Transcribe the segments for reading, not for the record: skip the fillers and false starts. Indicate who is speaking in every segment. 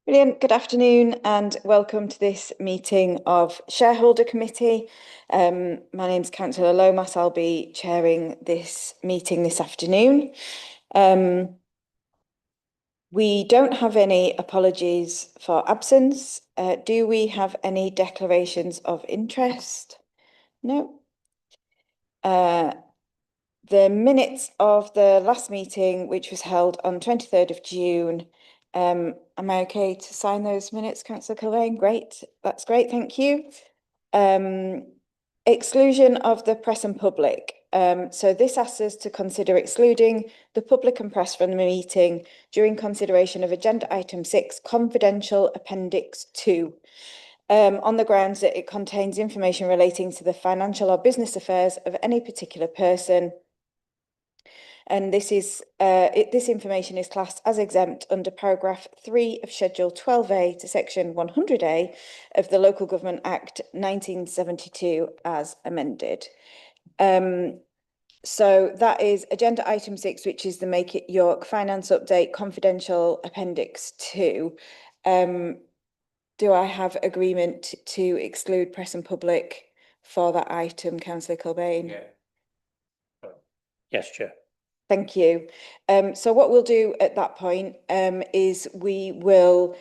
Speaker 1: Brilliant. Good afternoon and welcome to this meeting of Shareholder Committee. My name's Councillor Lomas. I'll be chairing this meeting this afternoon. We don't have any apologies for absence. Do we have any declarations of interest? No. The minutes of the last meeting, which was held on 23rd of June, am I okay to sign those minutes, Councillor Kilvane? Great, that's great, thank you. Exclusion of the press and public. So this asks us to consider excluding the public and press from the meeting during consideration of agenda item 6, confidential appendix 2. On the grounds that it contains information relating to the financial or business affairs of any particular person. And this information is classed as exempt under paragraph 3 of Schedule 12A to Section 100A of the Local Government Act 1972 as amended. So that is agenda item 6, which is the Make It York Finance Update Confidential Appendix 2. Do I have agreement to exclude press and public for that item, Councillor Kilbane?
Speaker 2: Yeah. Yes, Chair.
Speaker 1: Thank you. So what we'll do at that point is we will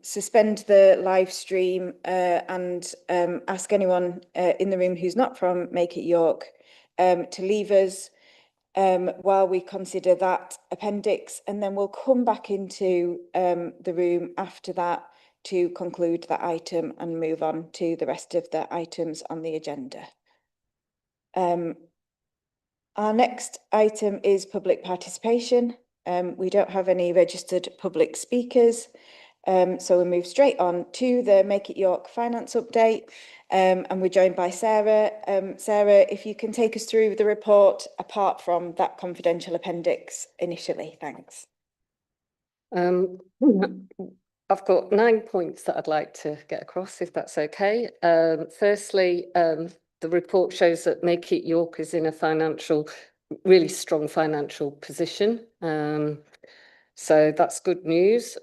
Speaker 1: suspend the live stream and ask anyone in the room who's not from Make It York to leave us while we consider that appendix, and then we'll come back into the room after that to conclude that item and move on to the rest of the items on the agenda. Our next item is public participation. We don't have any registered public speakers, so we'll move straight on to the Make It York Finance Update, and we're joined by Sarah. Sarah, if you can take us through the report apart from that confidential appendix initially, thanks.
Speaker 3: I've got 9 points that I'd like to get across, if that's okay. Firstly, the report shows that Make It York is in a really strong financial position. So that's good news.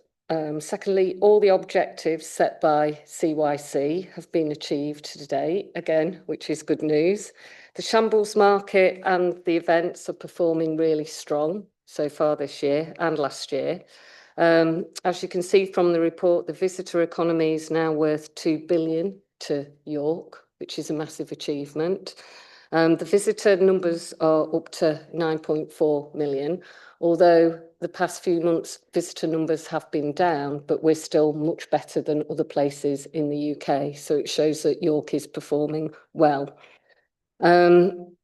Speaker 3: Secondly, all the objectives set by CYC have been achieved today, again, which is good news. The shambles market and the events are performing really strong so far this year and last year. As you can see from the report, the visitor economy is now worth 2 billion to York, which is a massive achievement. The visitor numbers are up to 9.4 million, although the past few months visitor numbers have been down, but we're still much better than other places in the UK. So it shows that York is performing well.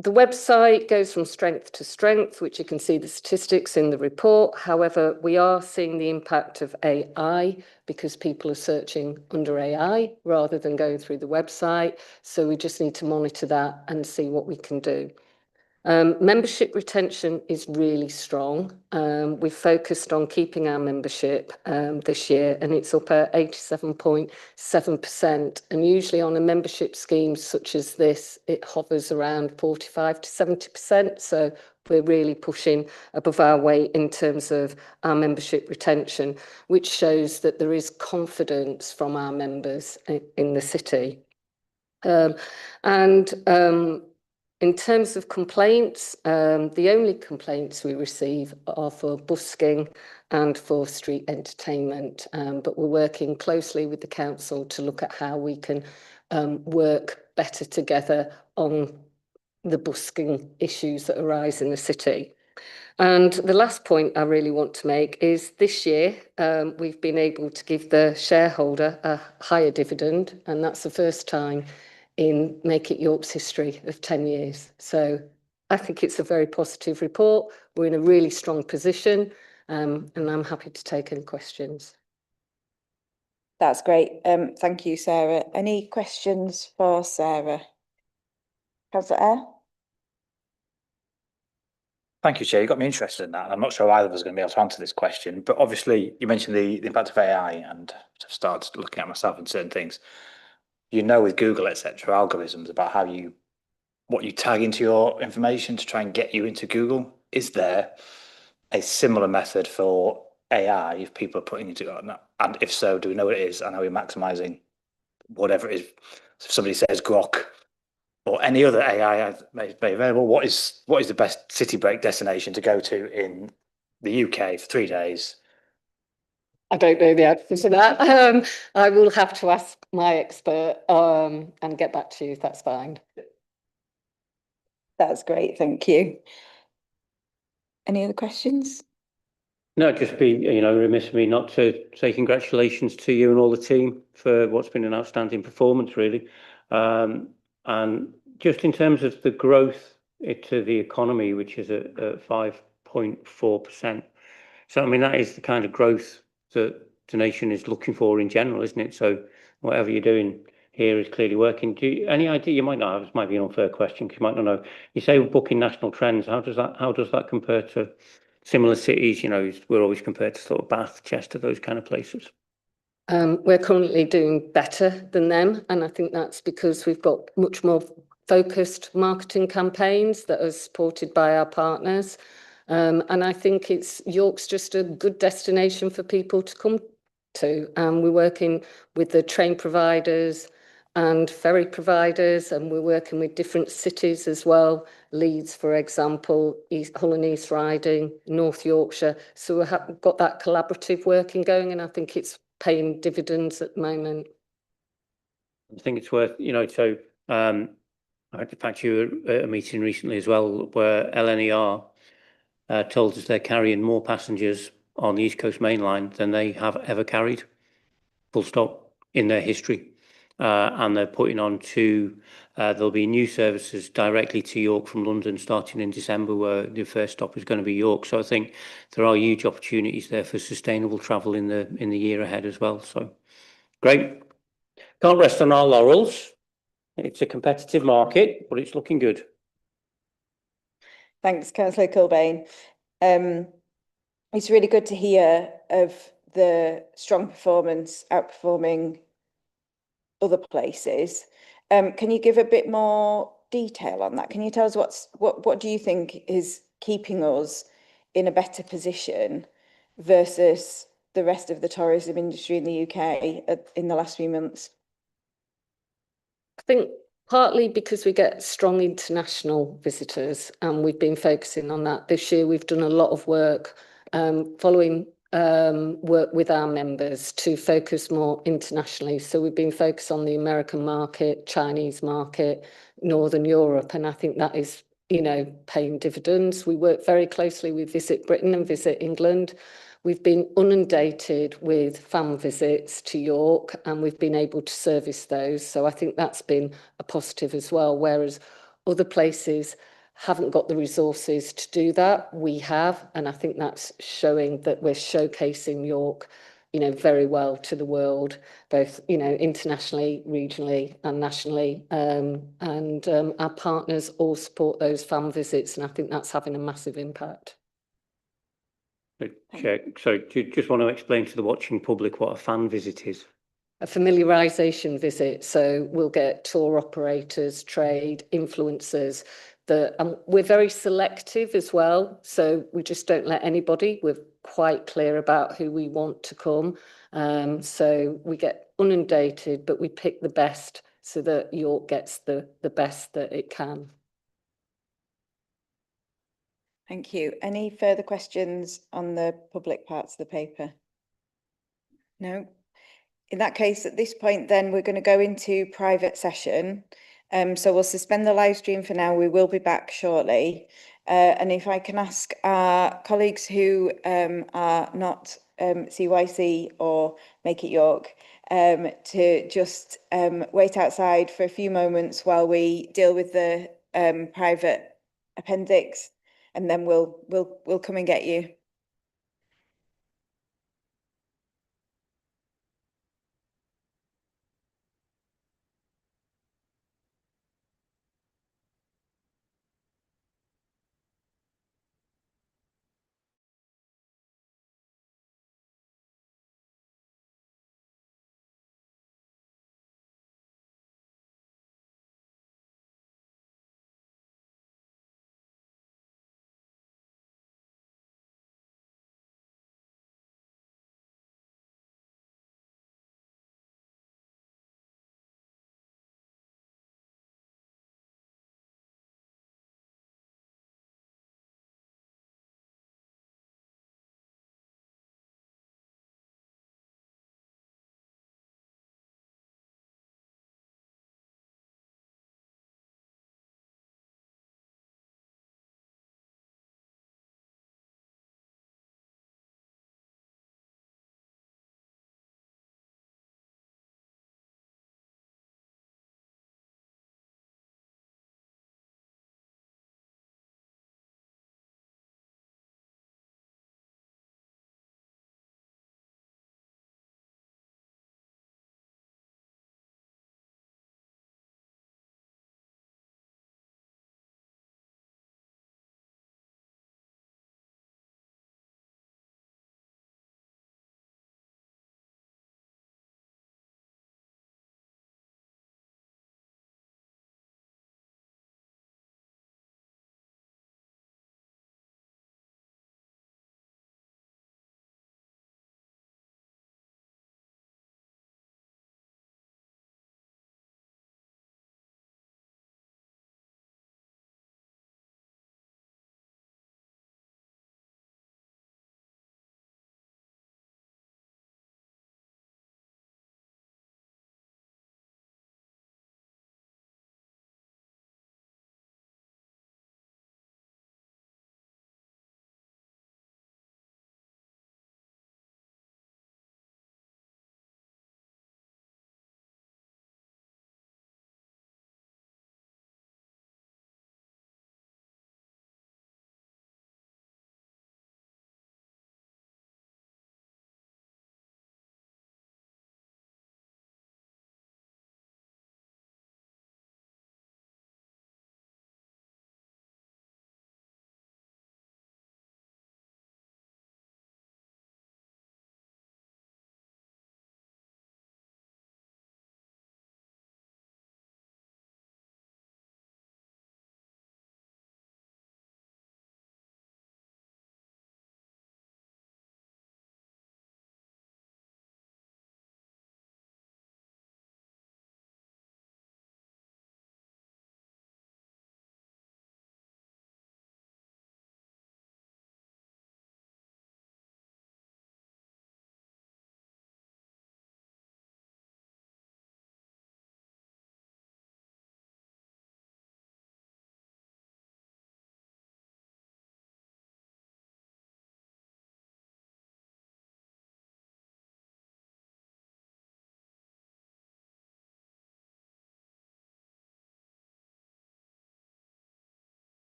Speaker 3: The website goes from strength to strength, which you can see the statistics in the report. However, we are seeing the impact of AI because people are searching under AI rather than going through the website. So we just need to monitor that and see what we can do. Membership retention is really strong. We've focused on keeping our membership this year, and it's up at 87.7%. And usually on a membership scheme such as this, it hovers around 45 to 70%. So we're really pushing above our weight in terms of our membership retention, which shows that there is confidence from our members in the city. In terms of complaints, the only complaints we receive are for busking and for street entertainment, but we're working closely with the council to look at how we can work better together on the busking issues that arise in the city. And the last point I really want to make is this year we've been able to give the shareholder a higher dividend, and that's the first time in Make It York's history of 10 years. So I think it's a very positive report. We're in a really strong position, and I'm happy to take any questions.
Speaker 1: That's great. Thank you, Sarah. Any questions for Sarah? Councillor Eyre?
Speaker 2: Thank you, Chair. You got me interested in that. And I'm not sure either of us are going to be able to answer this question, but obviously you mentioned the impact of AI, and I've started looking at myself and certain things. You know, with Google, etc., algorithms about what you tag into your information to try and get you into Google. Is there a similar method for AI if people are putting into it? And if so, do we know what it is? And are we maximising whatever it is? So if somebody says Grok or any other AI may be available, what is the best city break destination to go to in the UK for 3 days?
Speaker 3: I don't know the answer to that. I will have to ask my expert and get back to you if that's fine.
Speaker 1: That's great, thank you. Any other questions?
Speaker 4: No, just be, remiss of me not to say congratulations to you and all the team for what's been an outstanding performance, really. And just in terms of the growth to the economy, which is at 5.4%. So, I mean, that is the kind of growth that the nation is looking for in general, isn't it? So whatever you're doing here is clearly working. Any idea? You might not have, this might be an unfair question because you might not know. You say we're booking national trends. How does that compare to similar cities? We're always compared to sort of Bath, Chester, those kind of places.
Speaker 3: We're currently doing better than them, and I think that's because we've got much more focused marketing campaigns that are supported by our partners. And I think York's just a good destination for people to come to. We're working with the train providers and ferry providers, and we're working with different cities as well. Leeds, for example, Hull and East Riding, North Yorkshire. So we've got that collaborative working going, and I think it's paying dividends at the moment.
Speaker 4: I think it's worth, so I had to fact you at a meeting recently as well, where LNER told us they're carrying more passengers on the East Coast Main Line than they have ever carried, full stop, in their history. And they're putting on there'll be new services directly to York from London starting in December, where the first stop is going to be York. So I think there are huge opportunities there for sustainable travel in the year ahead as well. So great. Can't rest on our laurels. It's a competitive market, but it's looking good.
Speaker 1: Thanks, Councillor Kilbane. It's really good to hear of the strong performance outperforming other places. Can you give a bit more detail on that? Can you tell us what do you think is keeping us in a better position versus the rest of the tourism industry in the UK in the last few months?
Speaker 3: I think partly because we get strong international visitors, and we've been focusing on that this year. We've done a lot of work following work with our members to focus more internationally. So we've been focused on the American market, Chinese market, Northern Europe, and I think that is, paying dividends. We work very closely with Visit Britain and Visit England. We've been inundated with fan visits to York, and we've been able to service those. So I think that's been a positive as well, whereas other places haven't got the resources to do that. We have, and I think that's showing that we're showcasing York, very well to the world, both, internationally, regionally and nationally. Our partners all support those fan visits, and I think that's having a massive impact.
Speaker 4: So do you just want to explain to the watching public what a fan visit is?
Speaker 3: A familiarisation visit. So we'll get tour operators, trade, influencers. We're very selective as well. So we just don't let anybody. We're quite clear about who we want to come. So we get inundated, but we pick the best so that York gets the best that it can.
Speaker 1: Thank you. Any further questions on the public parts of the paper? No? In that case, at this point, then we're going to go into private session. So we'll suspend the live stream for now. We will be back shortly. And if I can ask our colleagues who are not CYC or Make It York to just wait outside for a few moments while we deal with the private appendix, and then we'll come and get you.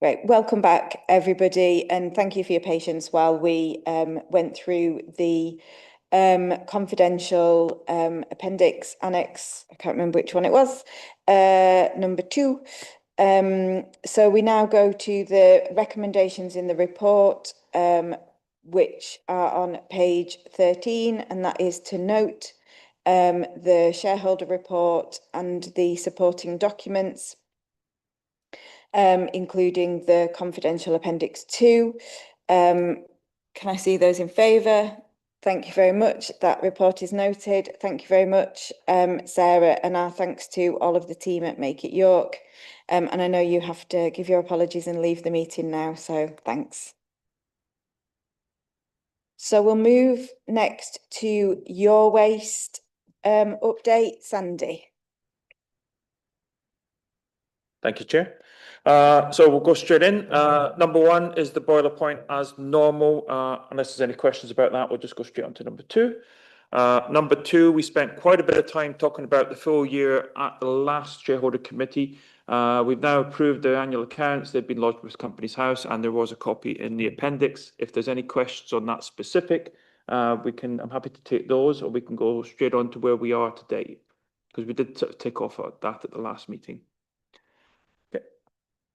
Speaker 1: Right, welcome back, everybody, and thank you for your patience while we went through the confidential appendix annex. I can't remember which one it was, number 2. So we now go to the recommendations in the report, which are on page 13, and that is to note the shareholder report and the supporting documents, including the confidential appendix 2. Can I see those in favour? Thank you very much. That report is noted. Thank you very much, Sarah, and our thanks to all of the team at Make It York. And I know you have to give your apologies and leave the meeting now, so thanks. So we'll move next to Yorwaste update. Sandy.
Speaker 5: Thank you, Chair. So we'll go straight in. Number 1 is the boiler point as normal. Unless there's any questions about that, we'll just go straight on to number 2. Number 2, we spent quite a bit of time talking about the full year at the last shareholder committee. We've now approved the annual accounts. They've been lodged with Companies House, and there was a copy in the appendix. If there's any questions on that specific, I'm happy to take those, or we can go straight on to where we are today, because we did sort of take off at that at the last meeting.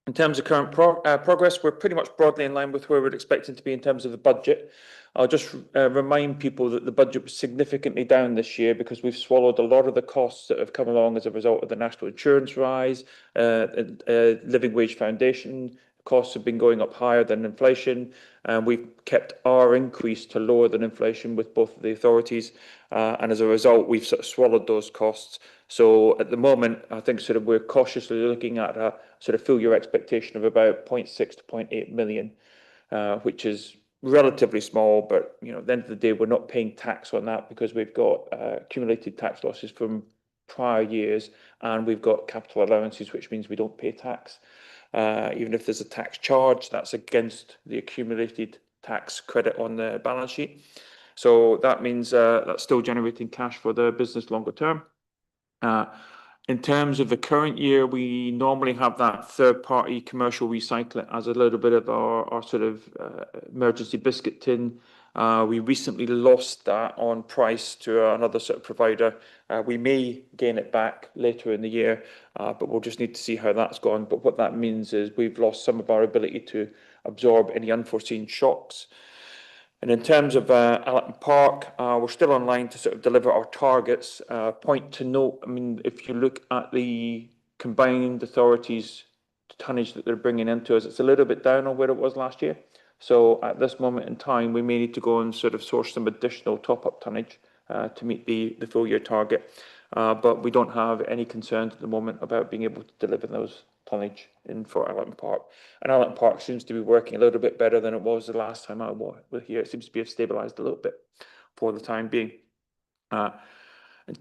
Speaker 5: In terms of current progress, we're pretty much broadly in line with where we're expecting to be in terms of the budget. I'll just remind people that the budget was significantly down this year because we've swallowed a lot of the costs that have come along as a result of the national insurance rise, living wage foundation costs have been going up higher than inflation, and we've kept our increase to lower than inflation with both of the authorities, and as a result, we've sort of swallowed those costs. So at the moment, I think sort of we're cautiously looking at a sort of full year expectation of about 0.6 to 0.8 million, which is relatively small, but you know, at the end of the day, we're not paying tax on that because we've got accumulated tax losses from prior years, and we've got capital allowances, which means we don't pay tax. Even if there's a tax charge, that's against the accumulated tax credit on the balance sheet. So that means that's still generating cash for the business longer term. In terms of the current year, we normally have that third-party commercial recycling as a little bit of our sort of emergency biscuit tin. We recently lost that on price to another sort of provider. We may gain it back later in the year, but we'll just need to see how that's gone. But what that means is we've lost some of our ability to absorb any unforeseen shocks. And in terms of Allerton Park, we're still on line to sort of deliver our targets. Point to note, I mean, if you look at the combined authorities tonnage that they're bringing into us, it's a little bit down on where it was last year. So at this moment in time, we may need to go and sort of source some additional top-up tonnage to meet the full year target. But we don't have any concerns at the moment about being able to deliver those tonnage in for Allerton Park. And Allerton Park seems to be working a little bit better than it was the last time I was here. It seems to be stabilised a little bit for the time being.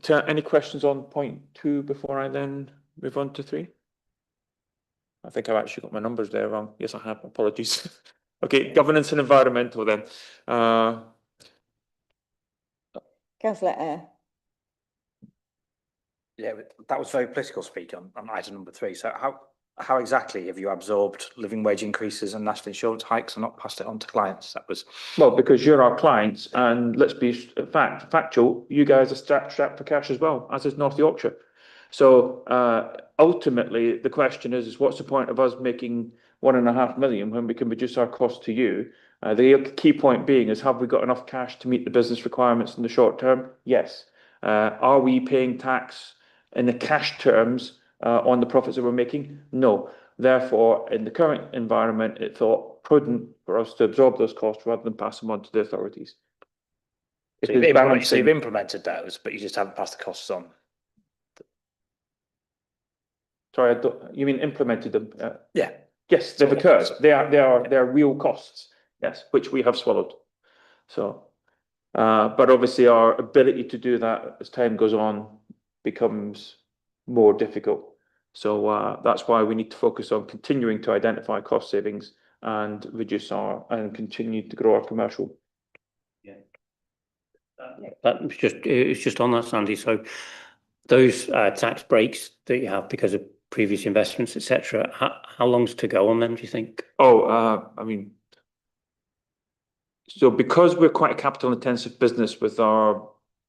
Speaker 5: Any questions on point 2 before I then move on to 3? I think I've actually got my numbers there wrong. Yes, I have. Apologies. Okay, governance and environmental then.
Speaker 1: Councillor Eyre.
Speaker 2: Yeah, that was very political speak on item number 3. So how exactly have you absorbed living wage increases and national insurance hikes and not passed it on to clients? That was
Speaker 5: well, because you're our clients, and let's be factual. You guys are strapped for cash as well, as is North Yorkshire. So ultimately, the question is what's the point of us making 1.5 million when we can reduce our cost to you? The key point being is, have we got enough cash to meet the business requirements in the short term? Yes. Are we paying tax in the cash terms on the profits that we're making? No. Therefore, in the current environment, it thought prudent for us to absorb those costs rather than pass them on to the authorities.
Speaker 2: So you've implemented those, but you just haven't passed the costs on.
Speaker 5: Sorry, you mean implemented them?
Speaker 2: Yeah.
Speaker 5: Yes, they've occurred. They are real costs. Yes, which we have swallowed. So, but obviously our ability to do that as time goes on becomes more difficult. So that's why we need to focus on continuing to identify cost savings and continue to grow our commercial.
Speaker 4: Yeah. It's just on that, Sandy. So those tax breaks that you have because of previous investments, etc. How long's to go on them, do you think?
Speaker 5: I mean, so because we're quite a capital intensive business with our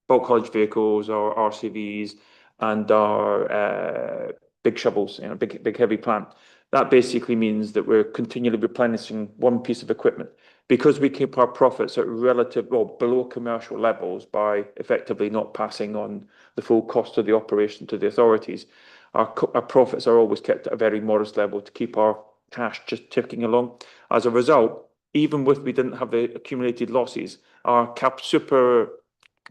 Speaker 5: bulk haulage vehicles, our RCVs, and our big shovels, big heavy plant, that basically means that we're continually replenishing one piece of equipment. Because we keep our profits at below commercial levels by effectively not passing on the full cost of the operation to the authorities, our profits are always kept at a very modest level to keep our cash just ticking along. As a result, even if we didn't have the accumulated losses, our super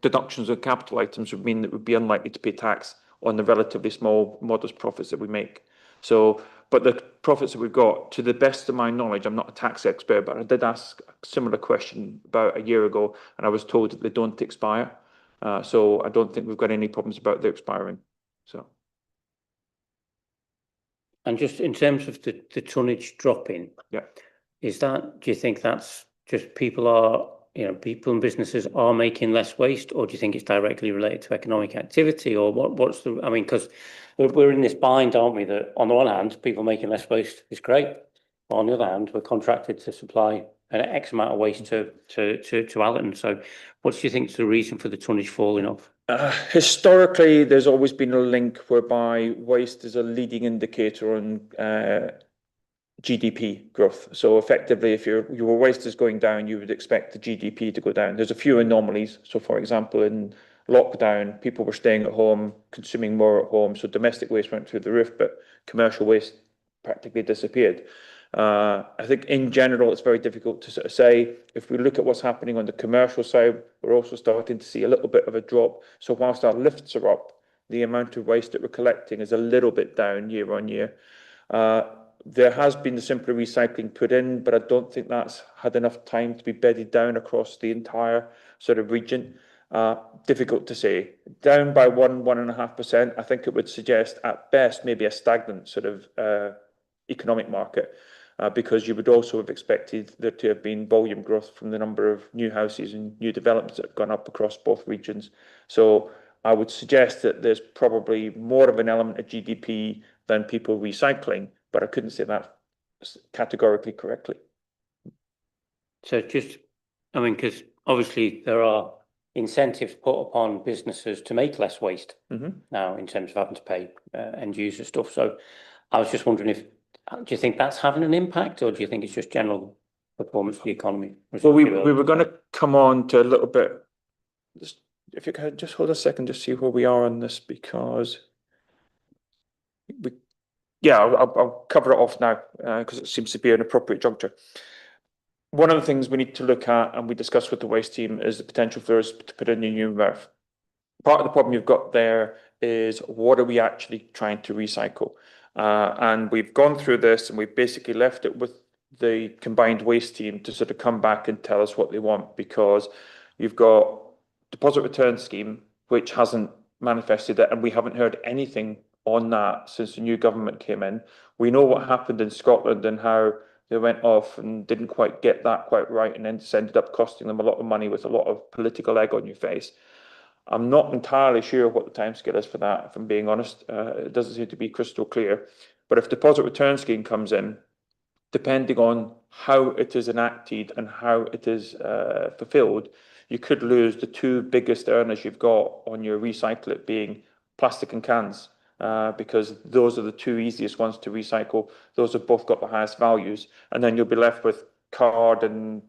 Speaker 5: deductions of capital items would mean that we'd be unlikely to pay tax on the relatively small, modest profits that we make. So, but the profits that we've got, to the best of my knowledge, I'm not a tax expert, but I did ask a similar question about a year ago, and I was told that they don't expire. So I don't think we've got any problems about their expiring. So.
Speaker 4: And just in terms of the tonnage dropping,
Speaker 5: yeah,
Speaker 4: do you think that's just people and businesses are making less waste, or do you think it's directly related to economic activity, or what's the, I mean, because we're in this bind, aren't we, that on the one hand, people making less waste is great, but on the other hand, we're contracted to supply an X amount of waste to Allerton. So what do you think is the reason for the tonnage falling off?
Speaker 5: Historically, there's always been a link whereby waste is a leading indicator on GDP growth. So effectively, if your waste is going down, you would expect the GDP to go down. There's a few anomalies. So for example, in lockdown, people were staying at home, consuming more at home. So domestic waste went through the roof, but commercial waste practically disappeared. I think in general, it's very difficult to sort of say. If we look at what's happening on the commercial side, we're also starting to see a little bit of a drop. So whilst our lifts are up, the amount of waste that we're collecting is a little bit down year on year. There has been the simpler recycling put in, but I don't think that's had enough time to be bedded down across the entire sort of region. Difficult to say. Down by 1.5%, I think it would suggest at best maybe a stagnant sort of economic market, because you would also have expected there to have been volume growth from the number of new houses and new developments that have gone up across both regions. So I would suggest that there's probably more of an element of GDP than people recycling, but I couldn't say that categorically correctly.
Speaker 4: So because obviously there are incentives put upon businesses to make less waste now in terms of having to pay end user stuff. So I was just wondering do you think that's having an impact, or do you think it's just general performance of the economy?
Speaker 5: Well, we were going to come on to a little bit. If you could just hold a second to see where we are on this, because I'll cover it off now because it seems to be an appropriate juncture. One of the things we need to look at, and we discussed with the waste team, is the potential for us to put in a new MRF. Part of the problem you've got there is, what are we actually trying to recycle? And we've gone through this, and we've basically left it with the combined waste team to sort of come back and tell us what they want, because you've got deposit return scheme, which hasn't manifested it, and we haven't heard anything on that since the new government came in. We know what happened in Scotland and how they went off and didn't quite get that quite right, and then just ended up costing them a lot of money with a lot of political egg on your face. I'm not entirely sure what the timescale is for that, if I'm being honest. It doesn't seem to be crystal clear. But if deposit return scheme comes in, depending on how it is enacted and how it is fulfilled, you could lose the two biggest earners you've got on your recycle, it being plastic and cans, because those are the two easiest ones to recycle. Those have both got the highest values. And then you'll be left with card and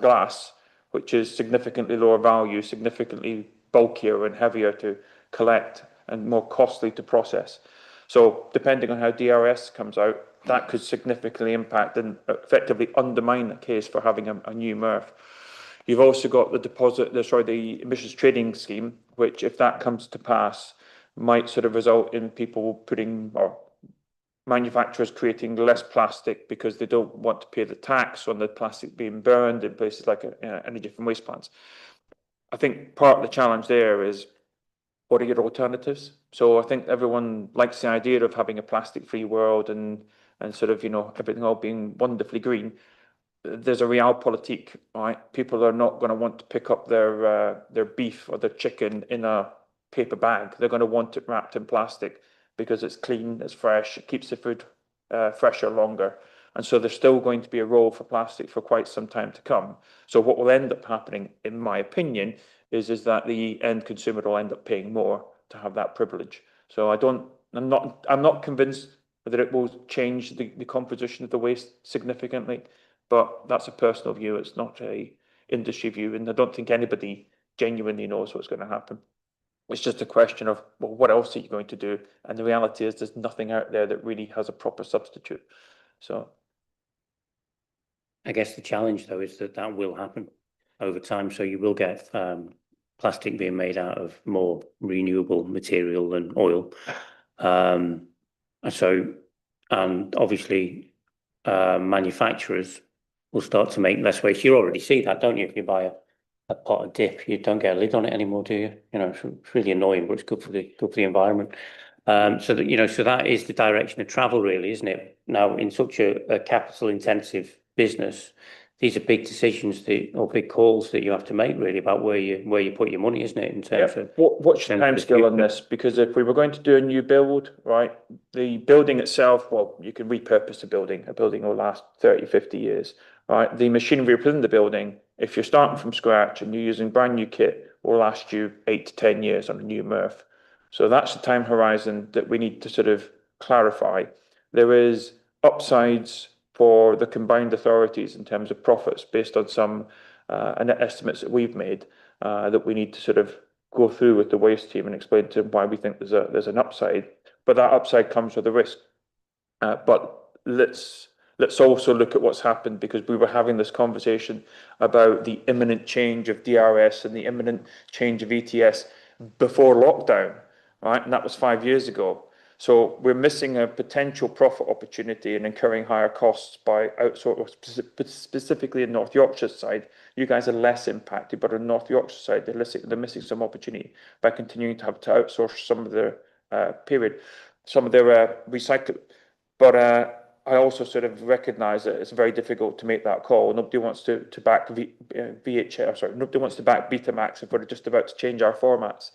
Speaker 5: glass, which is significantly lower value, significantly bulkier and heavier to collect and more costly to process. So depending on how DRS comes out, that could significantly impact and effectively undermine the case for having a new MRF. You've also got the emissions trading scheme, which, if that comes to pass, might sort of result in people or manufacturers creating less plastic because they don't want to pay the tax on the plastic being burned in places like energy from waste plants. I think part of the challenge there is, what are your alternatives? So I think everyone likes the idea of having a plastic-free world and sort of, everything all being wonderfully green. There's a realpolitik, right? People are not going to want to pick up their beef or their chicken in a paper bag. They're going to want it wrapped in plastic, because it's clean, it's fresh, it keeps the food fresher longer. And so there's still going to be a role for plastic for quite some time to come. So what will end up happening, in my opinion, is that the end consumer will end up paying more to have that privilege. So I'm not convinced that it will change the composition of the waste significantly, but that's a personal view. It's not a industry view, and I don't think anybody genuinely knows what's going to happen. It's just a question of, well, what else are you going to do? And the reality is there's nothing out there that really has a proper substitute. So
Speaker 4: I guess the challenge, though, is that will happen over time. So you will get plastic being made out of more renewable material than oil. And obviously manufacturers will start to make less waste. You already see that, don't you? If you buy a pot of dip, you don't get a lid on it anymore, do you? You know, it's really annoying, but it's good for the environment. So that is the direction of travel, really, isn't it? Now, in such a capital intensive business, these are big decisions or big calls that you have to make, really, about where you put your money, isn't it? In terms of
Speaker 5: what's your timescale on this? Because if we were going to do a new build, right, the building itself, well, you can repurpose a building. A building will last 30, 50 years, right? The machinery within the building, if you're starting from scratch and you're using brand new kit, will last you 8 to 10 years on a new MRF. So that's the time horizon that we need to sort of clarify. There is upsides for the combined authorities in terms of profits based on some estimates that we've made that we need to sort of go through with the waste team and explain to them why we think there's an upside. But that upside comes with a risk. But let's also look at what's happened, because we were having this conversation about the imminent change of DRS and the imminent change of ETS before lockdown, right? And that was 5 years ago. So we're missing a potential profit opportunity and incurring higher costs by outsourcing, specifically in North Yorkshire side. You guys are less impacted, but on North Yorkshire side, they're missing some opportunity by continuing to have to outsource some of their recycling. But I also sort of recognise that it's very difficult to make that call. Nobody wants to back nobody wants to back Betamax if we're just about to change our formats.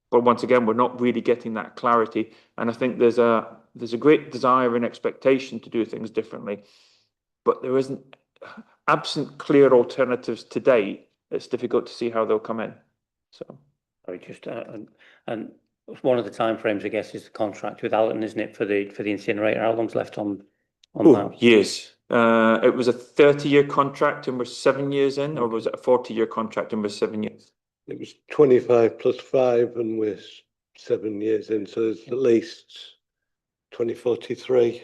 Speaker 5: But once again, we're not really getting that clarity. And I think there's a great desire and expectation to do things differently, but there isn't, absent clear alternatives today, it's difficult to see how they'll come in. So
Speaker 4: and one of the timeframes, I guess, is the contract with Allerton, isn't it, for the incinerator? How long's left on that?
Speaker 5: Years. It was a 30-year contract and we're 7 years in, or was it a 40-year contract and we're 7 years?
Speaker 6: It was 25 plus 5 and we're 7 years in, so there's at least 2043.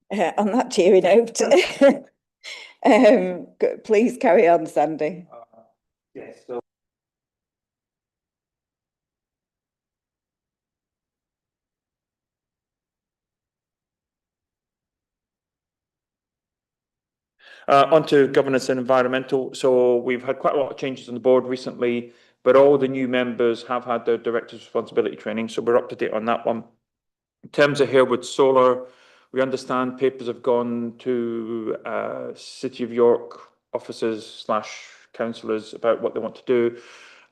Speaker 1: On that cheery note, please carry on, Sandy.
Speaker 2: Yes. So
Speaker 5: onto governance and environmental. So we've had quite a lot of changes on the board recently, but all the new members have had their director's responsibility training, so we're up to date on that one. In terms of Harewood Solar, we understand papers have gone to City of York officers / councillors about what they want to do.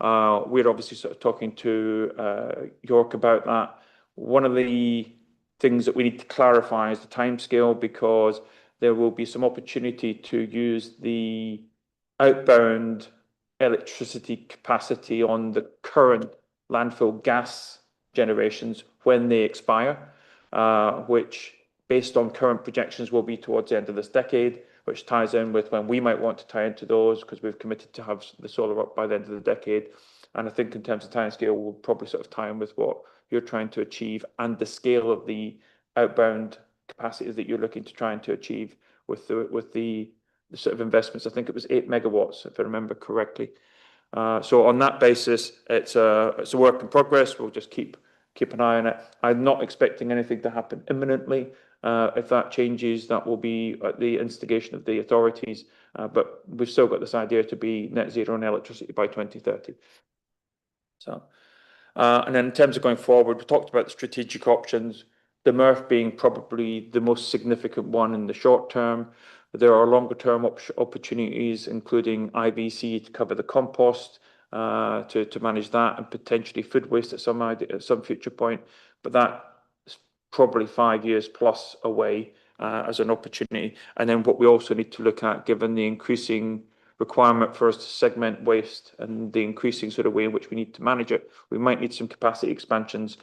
Speaker 5: We're obviously sort of talking to York about that. One of the things that we need to clarify is the timescale, because there will be some opportunity to use the outbound electricity capacity on the current landfill gas generations when they expire, which, based on current projections, will be towards the end of this decade, which ties in with when we might want to tie into those, because we've committed to have the solar up by the end of the decade. And I think in terms of timescale, we'll probably sort of tie in with what you're trying to achieve and the scale of the outbound capacities that you're looking to trying to achieve with the sort of investments. I think it was 8 megawatts, if I remember correctly. So on that basis, it's a work in progress. We'll just keep an eye on it. I'm not expecting anything to happen imminently. If that changes, that will be at the instigation of the authorities. But we've still got this idea to be net zero on electricity by 2030. So, and then in terms of going forward, we talked about the strategic options. the MRF being probably the most significant one in the short term. There are longer term opportunities, including IBC to cover the compost, to manage that, and potentially food waste at some future point. But that's probably 5 years plus away as an opportunity. And then what we also need to look at, given the increasing requirement for us to segment waste and the increasing sort of way in which we need to manage it, we might need some capacity expansions.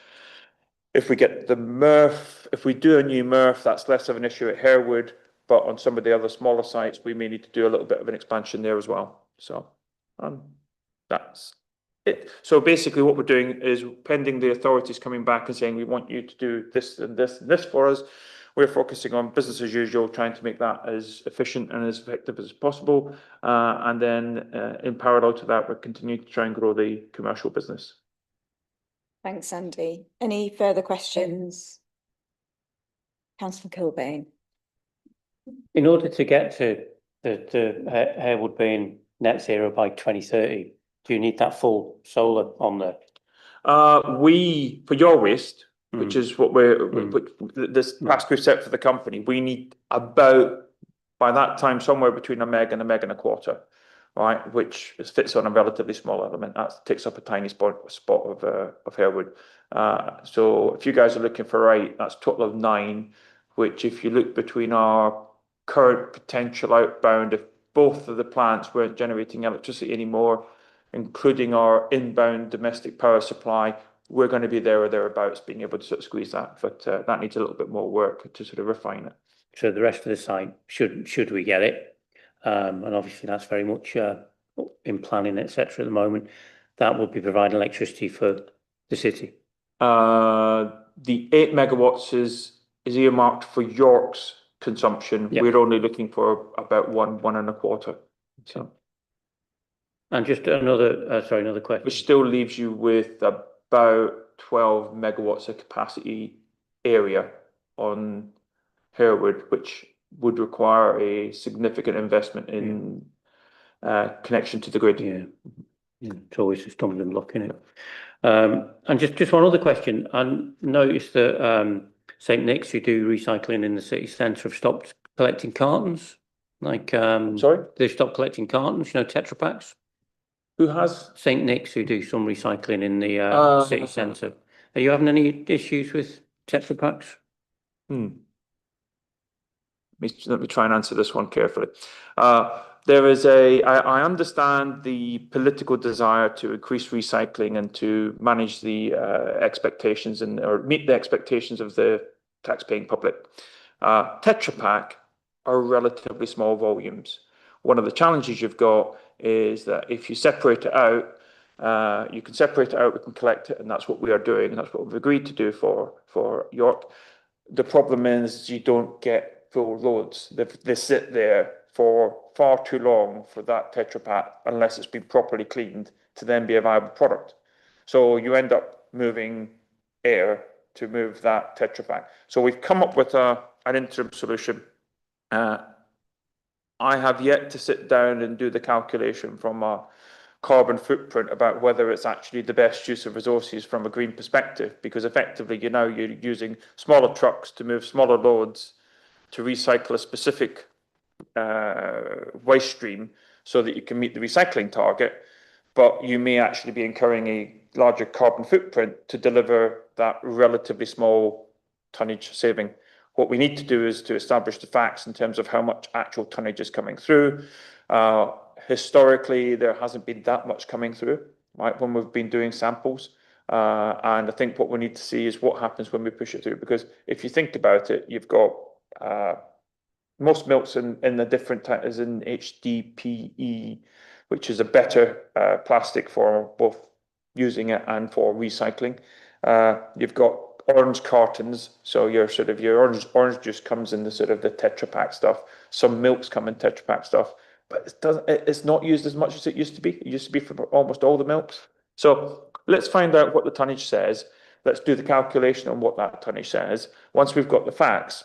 Speaker 5: If we get the MRF, if we do a new MRF, that's less of an issue at Harewood, but on some of the other smaller sites, we may need to do a little bit of an expansion there as well. So that's it. So basically what we're doing is, pending the authorities coming back and saying, we want you to do this and this and this for us, we're focusing on business as usual, trying to make that as efficient and as effective as possible. And then in parallel to that, we're continuing to try and grow the commercial business.
Speaker 1: Thanks, Andy. Any further questions? Councillor Kilbane.
Speaker 4: In order to get to the Harewood being net zero by 2030, do you need that full solar on there?
Speaker 5: For Yorwaste, which is what this task we've set for the company, we need about, by that time, somewhere between a meg and a meg and a quarter, right? Which fits on a relatively small element. That takes up a tiny spot of Harewood. So if you guys are looking for 8, that's a total of 9, which if you look between our current potential outbound, if both of the plants weren't generating electricity anymore, including our inbound domestic power supply, we're going to be there or thereabouts, being able to sort of squeeze that. But that needs a little bit more work to sort of refine it.
Speaker 4: So the rest of the site, should we get it, and obviously that's very much in planning, etc. at the moment, that will be providing electricity for the city.
Speaker 5: The 8 megawatts is earmarked for York's consumption.
Speaker 4: Yep.
Speaker 5: We're only looking for about 1.25. So,
Speaker 4: and just another question,
Speaker 5: which still leaves you with about 12 megawatts of capacity area on Harewood, which would require a significant investment in connection to the grid.
Speaker 4: Yeah, it's always a stumbling block, isn't it? And just one other question. I noticed that St Nick's, who do recycling in the city centre, have stopped collecting cartons. Like,
Speaker 5: sorry,
Speaker 4: they've stopped collecting cartons. Tetra Paks.
Speaker 5: Who has?
Speaker 4: St Nick's, who do some recycling in the city centre. Are you having any issues with Tetra Paks?
Speaker 5: Let me try and answer this one carefully. There is I understand the political desire to increase recycling and to manage the expectations or meet the expectations of the tax-paying public. Tetra Pak are relatively small volumes. One of the challenges you've got is that if you separate it out, you can separate it out, we can collect it, and that's what we are doing, and that's what we've agreed to do for York. The problem is you don't get full loads. They sit there for far too long for that Tetra Pak, unless it's been properly cleaned, to then be a viable product. So you end up moving air to move that Tetra Pak. So we've come up with an interim solution. I have yet to sit down and do the calculation from a carbon footprint about whether it's actually the best use of resources from a green perspective, because effectively you're using smaller trucks to move smaller loads to recycle a specific waste stream so that you can meet the recycling target, but you may actually be incurring a larger carbon footprint to deliver that relatively small tonnage saving. What we need to do is to establish the facts in terms of how much actual tonnage is coming through. Historically, there hasn't been that much coming through, right, when we've been doing samples. And I think what we need to see is what happens when we push it through. Because if you think about it, you've got most milks in the different types is in HDPE, which is a better plastic for both using it and for recycling. You've got orange cartons, so your orange juice comes in the sort of the Tetra Pak stuff. Some milks come in Tetra Pak stuff, but it's not used as much as it used to be. It used to be for almost all the milks. So let's find out what the tonnage says. Let's do the calculation on what that tonnage says. Once we've got the facts,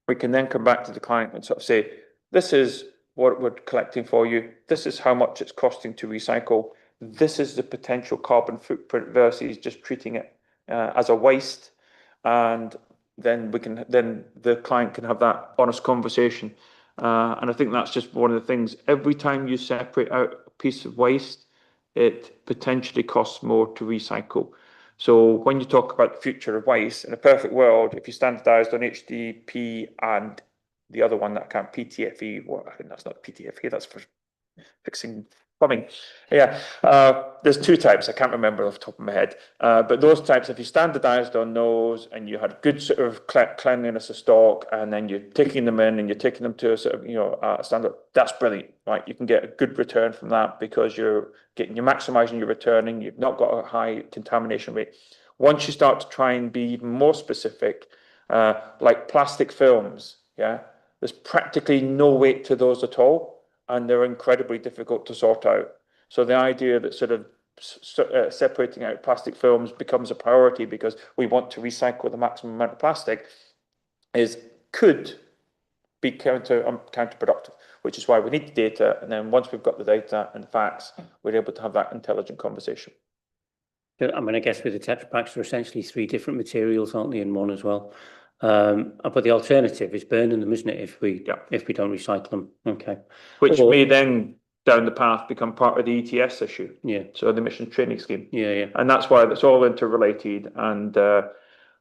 Speaker 5: we can then come back to the client and sort of say, this is what we're collecting for you. This is how much it's costing to recycle. This is the potential carbon footprint versus just treating it as a waste. And then the client can have that honest conversation. And I think that's just one of the things. Every time you separate out a piece of waste, it potentially costs more to recycle. So when you talk about the future of waste, in a perfect world, if you standardised on HDP and the other one that I can't, PTFE, well, I think that's not PTFE, that's for fixing plumbing. Yeah, there's two types. I can't remember off the top of my head. But those types, if you standardised on those and you had good sort of cleanliness of stock, and then you're taking them in and you're taking them to a sort of standard, that's brilliant, right? You can get a good return from that because you're maximising your returning. You've not got a high contamination rate. Once you start to try and be even more specific, like plastic films, yeah, there's practically no weight to those at all, and they're incredibly difficult to sort out. So the idea that sort of separating out plastic films becomes a priority because we want to recycle the maximum amount of plastic could be counterproductive, which is why we need the data. And then once we've got the data and the facts, we're able to have that intelligent conversation.
Speaker 4: I mean, I guess with the Tetra Paks, there are essentially 3 different materials, aren't they, in one as well? But the alternative is burning them, isn't it? If we don't recycle them, okay.
Speaker 5: Which may then down the path become part of the ETS issue.
Speaker 4: Yeah.
Speaker 5: So the emissions trading scheme.
Speaker 4: Yeah.
Speaker 5: And that's why that's all interrelated. And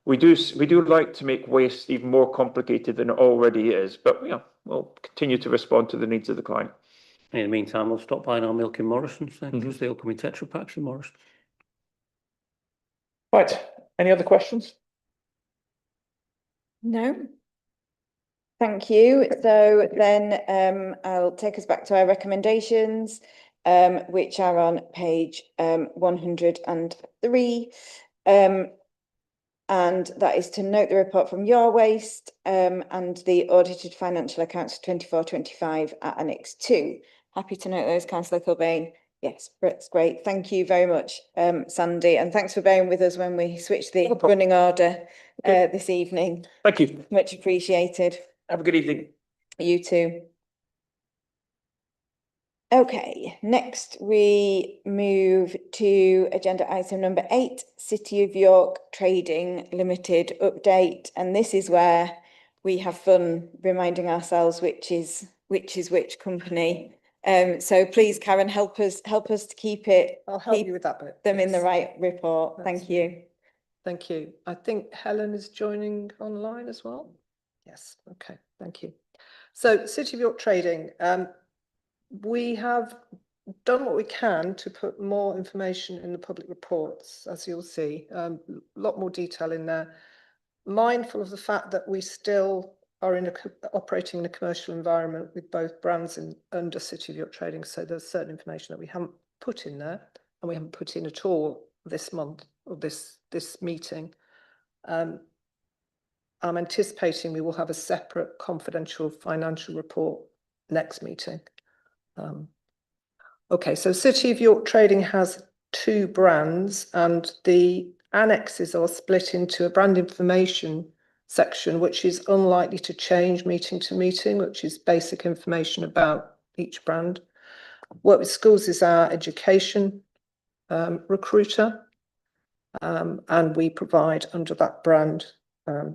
Speaker 5: we do like to make waste even more complicated than it already is. But we'll continue to respond to the needs of the client.
Speaker 4: In the meantime, we'll stop buying our milk in Morrison's then, because they'll come in Tetra Paks in Morrison.
Speaker 5: Right. Any other questions?
Speaker 1: No. Thank you. So then I'll take us back to our recommendations, which are on page 103. And that is to note the report from Yorwaste and the audited financial accounts for 24-25 at Annex 2. Happy to note those, Councillor Kilbane. Yes, that's great. Thank you very much, Sandy. And thanks for bearing with us when we switched the running order this evening.
Speaker 5: Thank you.
Speaker 1: Much appreciated.
Speaker 5: Have a good evening.
Speaker 1: You too. Okay, next we move to agenda item number 8, City of York Trading Limited update. And this is where we have fun reminding ourselves which is which company. So please, Karen, help us to keep it.
Speaker 7: I'll help you with that bit.
Speaker 1: Them in the right report. Thank you.
Speaker 7: Thank you. I think Helen is joining online as well. Yes. Okay. Thank you. So City of York Trading, we have done what we can to put more information in the public reports, as you'll see, a lot more detail in there, mindful of the fact that we still are operating in a commercial environment with both brands under City of York Trading. So there's certain information that we haven't put in there, and we haven't put in at all this month or this meeting. I'm anticipating we will have a separate confidential financial report next meeting. Okay, so City of York Trading has 2 brands, and the annexes are split into a brand information section, which is unlikely to change meeting to meeting, which is basic information about each brand. Work with Schools is our education recruiter, and we provide under that brand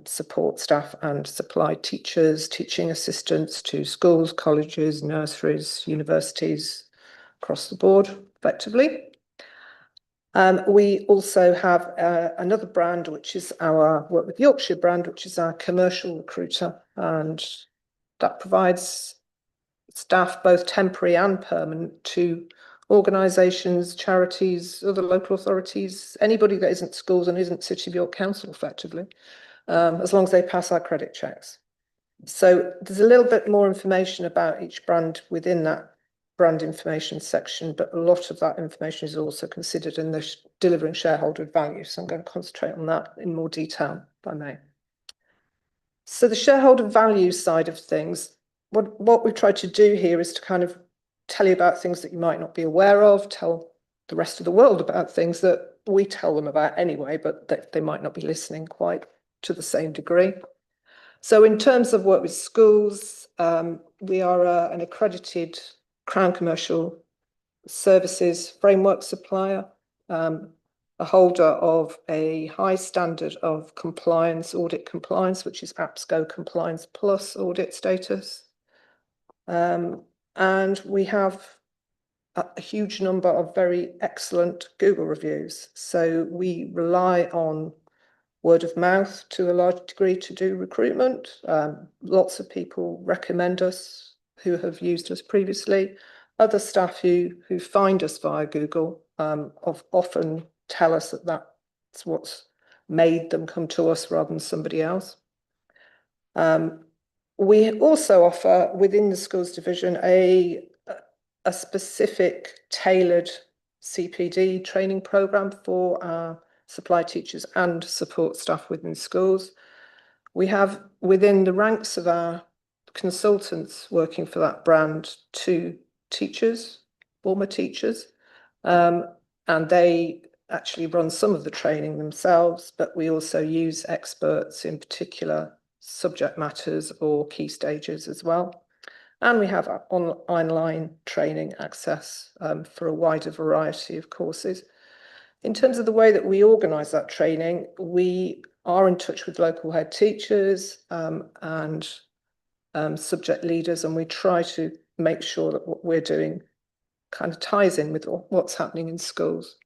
Speaker 7: support staff and supply teachers, teaching assistants to schools, colleges, nurseries, universities across the board effectively. We also have another brand, which is our Work with Yorkshire brand, which is our commercial recruiter, and that provides staff, both temporary and permanent, to organisations, charities, other local authorities, anybody that isn't schools and isn't City of York Council effectively, as long as they pass our credit checks. So there's a little bit more information about each brand within that brand information section, but a lot of that information is also considered in the delivering shareholder value. So I'm going to concentrate on that in more detail, if I may. So the shareholder value side of things, what we've tried to do here is to kind of tell you about things that you might not be aware of, tell the rest of the world about things that we tell them about anyway, but that they might not be listening quite to the same degree. So in terms of Work with Schools, we are an accredited Crown Commercial Services framework supplier, a holder of a high standard of compliance, audit compliance, which is APSCO Compliance Plus audit status. And we have a huge number of very excellent Google reviews. So we rely on word of mouth to a large degree to do recruitment. Lots of people recommend us who have used us previously. Other staff who find us via Google often tell us that that's what's made them come to us rather than somebody else. We also offer within the schools division a specific tailored CPD training program for our supply teachers and support staff within schools. We have within the ranks of our consultants working for that brand 2 teachers, former teachers, and they actually run some of the training themselves, but we also use experts in particular subject matters or key stages as well. And we have online training access for a wider variety of courses. In terms of the way that we organise that training, we are in touch with local head teachers and subject leaders, and we try to make sure that what we're doing kind of ties in with what's happening in schools.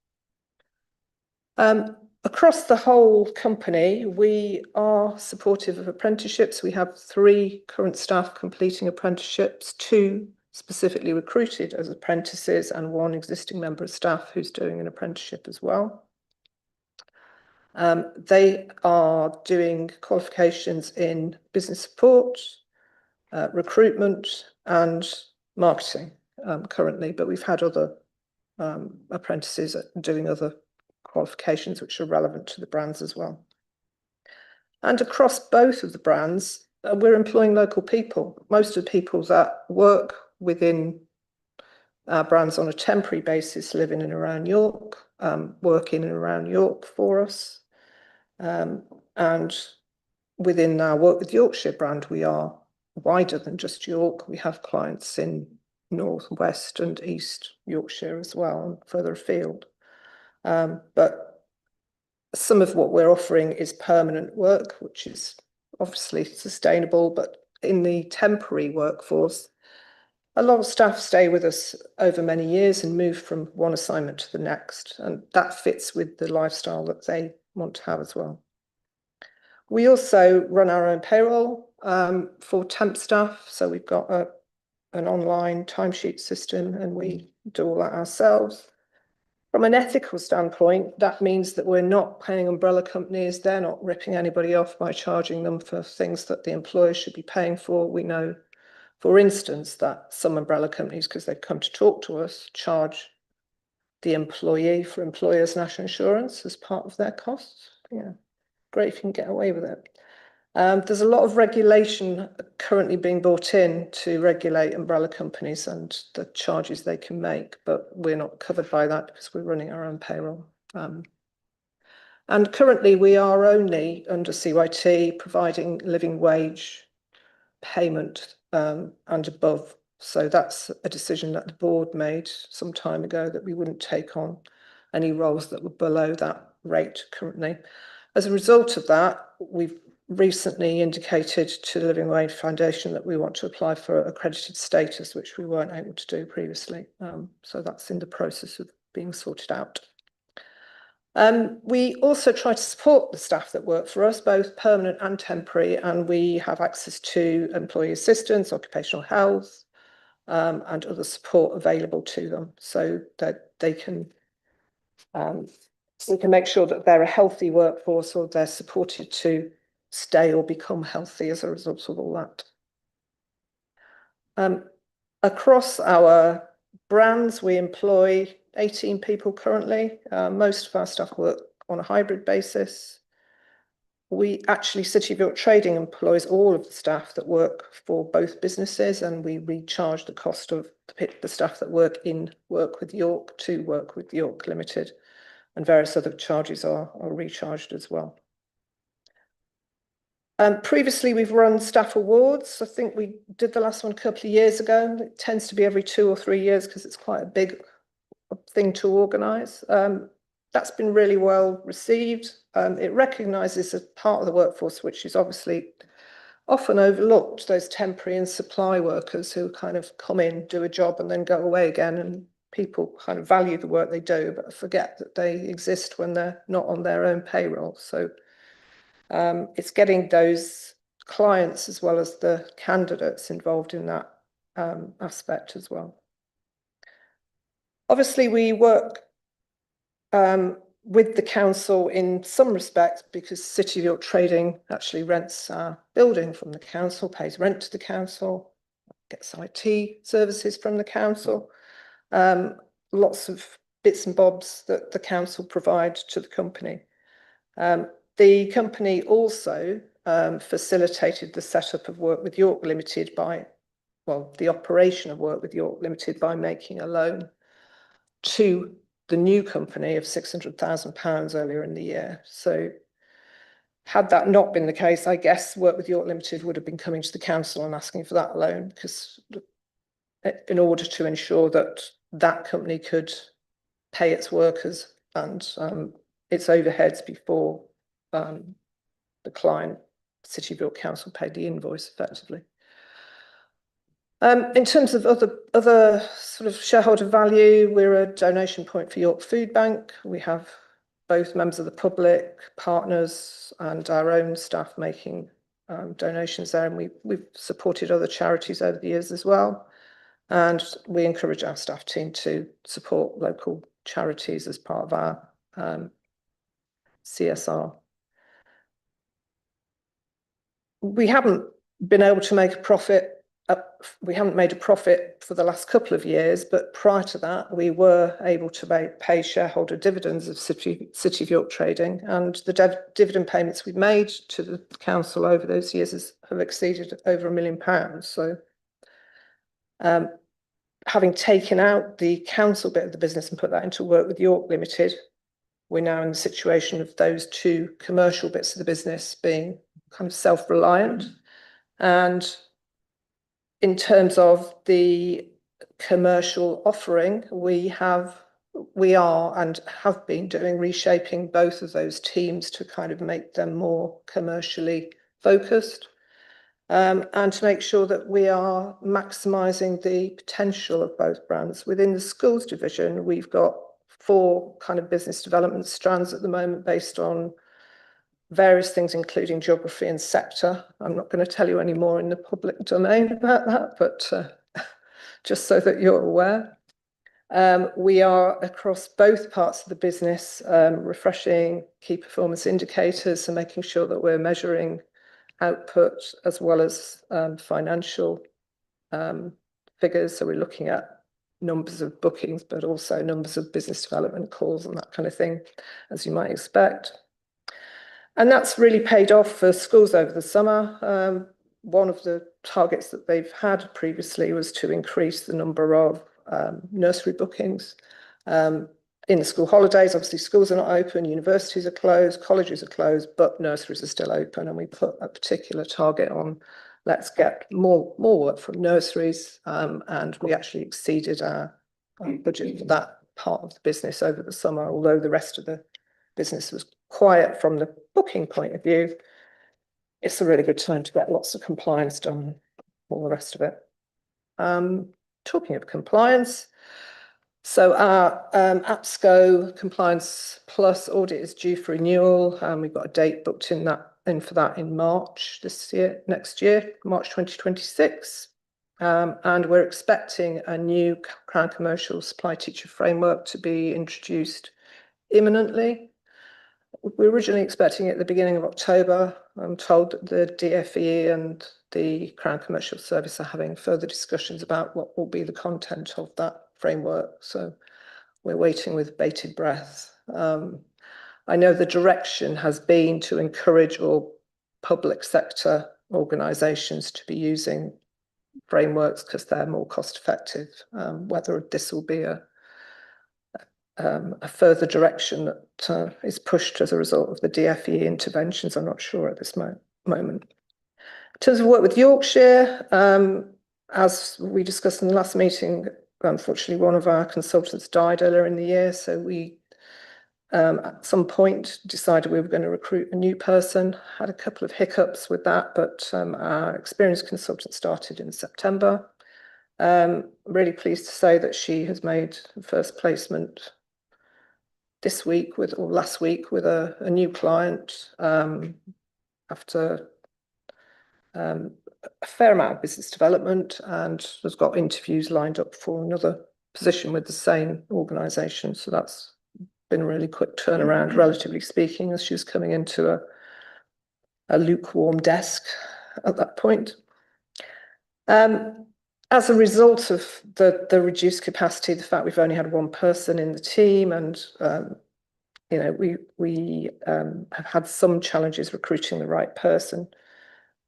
Speaker 7: Across the whole company, we are supportive of apprenticeships. We have 3 current staff completing apprenticeships, 2 specifically recruited as apprentices, and 1 existing member of staff who's doing an apprenticeship as well. They are doing qualifications in business support, recruitment and marketing currently, but we've had other apprentices doing other qualifications which are relevant to the brands as well. And across both of the brands, we're employing local people. Most of the people that work within our brands on a temporary basis live in and around York, work in and around York for us. And within our Work with Yorkshire brand, we are wider than just York. We have clients in North, West and East Yorkshire as well, and further afield. But some of what we're offering is permanent work, which is obviously sustainable, but in the temporary workforce, a lot of staff stay with us over many years and move from one assignment to the next, and that fits with the lifestyle that they want to have as well. We also run our own payroll for temp staff, so we've got an online timesheet system and we do all that ourselves. From an ethical standpoint, that means that we're not paying umbrella companies. They're not ripping anybody off by charging them for things that the employer should be paying for. We know, for instance, that some umbrella companies, because they've come to talk to us, charge the employee for employer's national insurance as part of their costs. Yeah, great if you can get away with it. There's a lot of regulation currently being brought in to regulate umbrella companies and the charges they can make, but we're not covered by that because we're running our own payroll. And currently we are only under CYT providing living wage payment and above. So that's a decision that the board made some time ago, that we wouldn't take on any roles that were below that rate currently. As a result of that, we've recently indicated to the Living Wage Foundation that we want to apply for accredited status, which we weren't able to do previously. So that's in the process of being sorted out. We also try to support the staff that work for us, both permanent and temporary, and we have access to employee assistance, occupational health, and other support available to them, so that they can we can make sure that they're a healthy workforce, or they're supported to stay or become healthy as a result of all that. Across our brands, we employ 18 people currently. Most of our staff work on a hybrid basis. We actually, City of York Trading employs all of the staff that work for both businesses, and we recharge the cost of the staff that work with York to Work with York Limited, and various other charges are recharged as well. Previously, we've run staff awards. I think we did the last one a couple of years ago. It tends to be every 2 or 3 years because it's quite a big thing to organise. that's been really well received. It recognises a part of the workforce which is obviously often overlooked, those temporary and supply workers who kind of come in, do a job and then go away again, and people kind of value the work they do but forget that they exist when they're not on their own payroll. So it's getting those clients as well as the candidates involved in that aspect as well. Obviously, we work with the council in some respects because City of York Trading actually rents our building from the council, pays rent to the council, gets IT services from the council. Lots of bits and bobs that the council provide to the company. The company also facilitated the setup of Work with York Limited by, well, the operation of Work with York Limited by making a loan to the new company of £600,000 earlier in the year. So had that not been the case, I guess Work with York Limited would have been coming to the council and asking for that loan, because in order to ensure that that company could pay its workers and its overheads before the client, City of York Council, paid the invoice effectively. In terms of other sort of shareholder value, we're a donation point for York Food Bank. We have both members of the public, partners, and our own staff making donations there, and we've supported other charities over the years as well. And we encourage our staff team to support local charities as part of our CSR. We haven't been able to make a profit. We haven't made a profit for the last couple of years, but prior to that, we were able to pay shareholder dividends of City of York Trading, and the dividend payments we've made to the council over those years have exceeded over £1 million. So having taken out the council bit of the business and put that into Work with York Limited, we're now in the situation of those two commercial bits of the business being kind of self-reliant. And in terms of the commercial offering, we are and have been doing reshaping both of those teams to kind of make them more commercially focused, and to make sure that we are maximising the potential of both brands. Within the schools division, we've got 4 kind of business development strands at the moment based on various things, including geography and sector. I'm not going to tell you any more in the public domain about that, but just so that you're aware. We are across both parts of the business refreshing key performance indicators and making sure that we're measuring output as well as financial figures. So we're looking at numbers of bookings, but also numbers of business development calls and that kind of thing, as you might expect. And that's really paid off for schools over the summer. One of the targets that they've had previously was to increase the number of nursery bookings. In the school holidays, obviously schools are not open, universities are closed, colleges are closed, but nurseries are still open. And we put a particular target on, let's get more work from nurseries. And we actually exceeded our budget for that part of the business over the summer, although the rest of the business was quiet from the booking point of view. It's a really good time to get lots of compliance done, all the rest of it. Talking of compliance, so our APSCO Compliance Plus audit is due for renewal, and we've got a date booked in for that in March next year, March 2026. And we're expecting a new Crown Commercial Supply Teacher Framework to be introduced imminently. We were originally expecting it at the beginning of October. I'm told that the DFE and the Crown Commercial Service are having further discussions about what will be the content of that framework. So we're waiting with bated breath. I know the direction has been to encourage all public sector organisations to be using frameworks because they're more cost effective. Whether this will be a further direction that is pushed as a result of the DFE interventions, I'm not sure at this moment. In terms of Work with Yorkshire, as we discussed in the last meeting, unfortunately one of our consultants died earlier in the year, so we At some point decided we were going to recruit a new person, had a couple of hiccups with that, but our experienced consultant started in September. Really pleased to say that she has made the first placement this week or last week with a new client after a fair amount of business development, and has got interviews lined up for another position with the same organisation. So that's been a really quick turnaround, relatively speaking, as she was coming into a lukewarm desk at that point. As a result of the reduced capacity, the fact we've only had one person in the team, and you know, we have had some challenges recruiting the right person.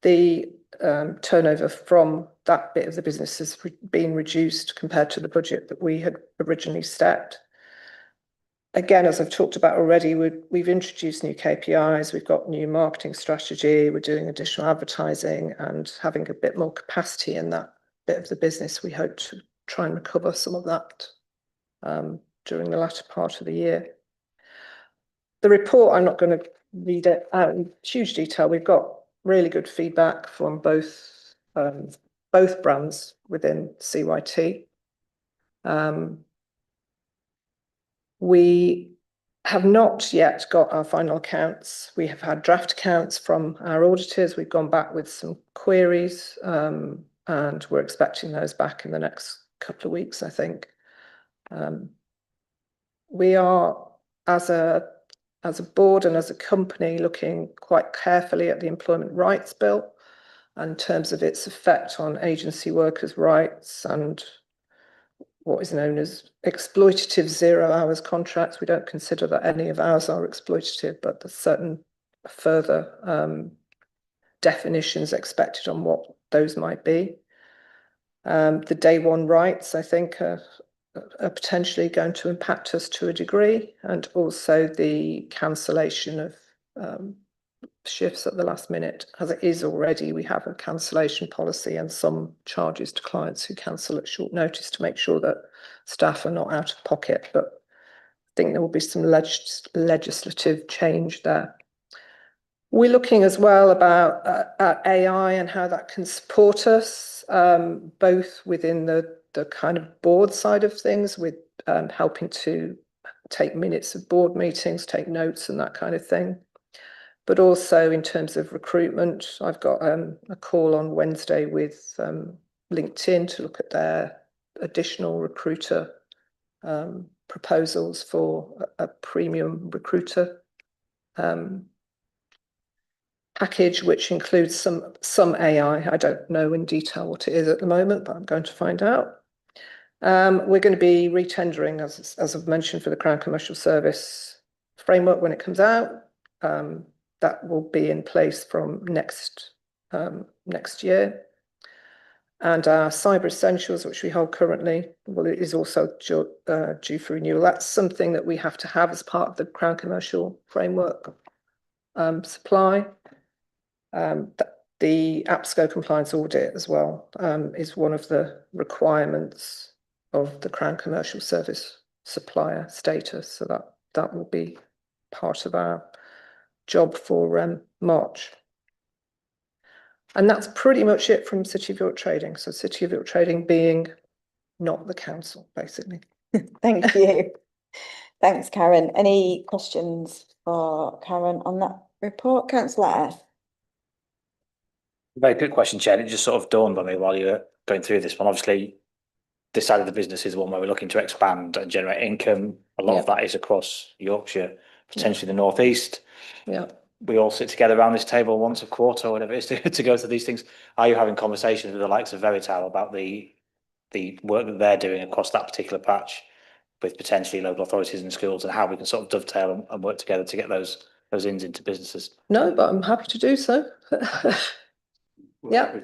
Speaker 7: The turnover from that bit of the business has been reduced compared to the budget that we had originally set. Again, as I've talked about already, we've introduced new KPIs, we've got new marketing strategy, we're doing additional advertising and having a bit more capacity in that bit of the business. We hope to try and recover some of that during the latter part of the year. The report, I'm not going to read it out in huge detail. We've got really good feedback from both brands within CYT. We have not yet got our final accounts. We have had draft accounts from our auditors. We've gone back with some queries, and we're expecting those back in the next couple of weeks, I think. We are, as a board and as a company, looking quite carefully at the Employment Rights Bill in terms of its effect on agency workers' rights and what is known as exploitative 0 hours contracts. We don't consider that any of ours are exploitative, but there's certain further definitions expected on what those might be. The day one rights, I think, are potentially going to impact us to a degree, and also the cancellation of shifts at the last minute. As it is already, we have a cancellation policy and some charges to clients who cancel at short notice to make sure that staff are not out of pocket, but I think there will be some legislative change there. We're looking as well about at AI and how that can support us, both within the kind of board side of things, with helping to take minutes of board meetings, take notes and that kind of thing. But also in terms of recruitment, I've got a call on Wednesday with LinkedIn to look at their additional recruiter proposals for a premium recruiter package, which includes some AI. I don't know in detail what it is at the moment, but I'm going to find out. We're going to be retendering, as I've mentioned, for the Crown Commercial Service framework when it comes out. That will be in place from next year. And our Cyber Essentials, which we hold currently, well, it is also due for renewal. That's something that we have to have as part of the Crown Commercial Framework supply. The APSCO compliance audit as well is one of the requirements of the Crown Commercial Service supplier status. So that will be part of our job for March. And that's pretty much it from City of York Trading. So City of York Trading being not the council, basically.
Speaker 1: Thank you. Thanks, Karen. Any questions for Karen on that report? Councillor F.
Speaker 2: Very good question, Chair. It just sort of dawned on me while you were going through this one. Obviously, this side of the business is the one where we're looking to expand and generate income. A lot of that is across Yorkshire, potentially the North East.
Speaker 7: Yeah.
Speaker 2: We all sit together around this table once a quarter or whatever it is to go through these things. Are you having conversations with the likes of Veritau about the work that they're doing across that particular patch with potentially local authorities and schools, and how we can sort of dovetail and work together to get those ins into businesses?
Speaker 7: No, but I'm happy to do so. Yeah.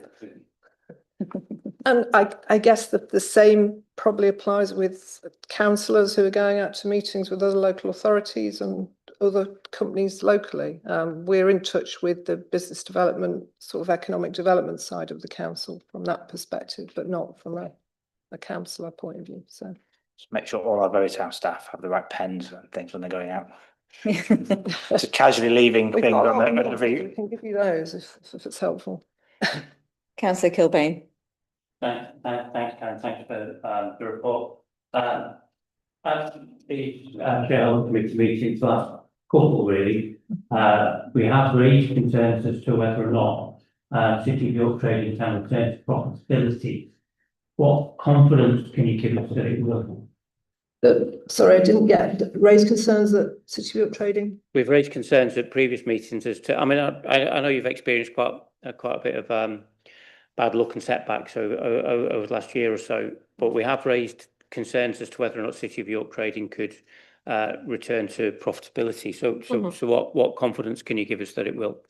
Speaker 7: And I guess that the same probably applies with councillors who are going out to meetings with other local authorities and other companies locally. We're in touch with the business development, sort of economic development side of the council from that perspective, but not from a councillor point of view. So
Speaker 2: Just make sure all our Veritau staff have the right pens and things when they're going out. Just casually leaving
Speaker 7: We've
Speaker 2: things
Speaker 7: got a
Speaker 2: on
Speaker 7: lot of
Speaker 2: the
Speaker 7: them,
Speaker 2: every.
Speaker 7: we can give you those if it's helpful.
Speaker 1: Councillor Kilbane.
Speaker 4: Thanks, Karen. Thanks for the report. At the shareholder committee meetings last couple, really, we have raised concerns as to whether or not City of York Trading can return to profitability. What confidence can you give us that it will?
Speaker 7: Sorry, I didn't get raise concerns that City of York Trading.
Speaker 4: We've raised concerns at previous meetings as to. I mean, I know you've experienced quite a bit of bad luck and setbacks over the last year or so, but we have raised concerns as to whether or not City of York Trading could return to profitability. So what confidence can you give us that it will?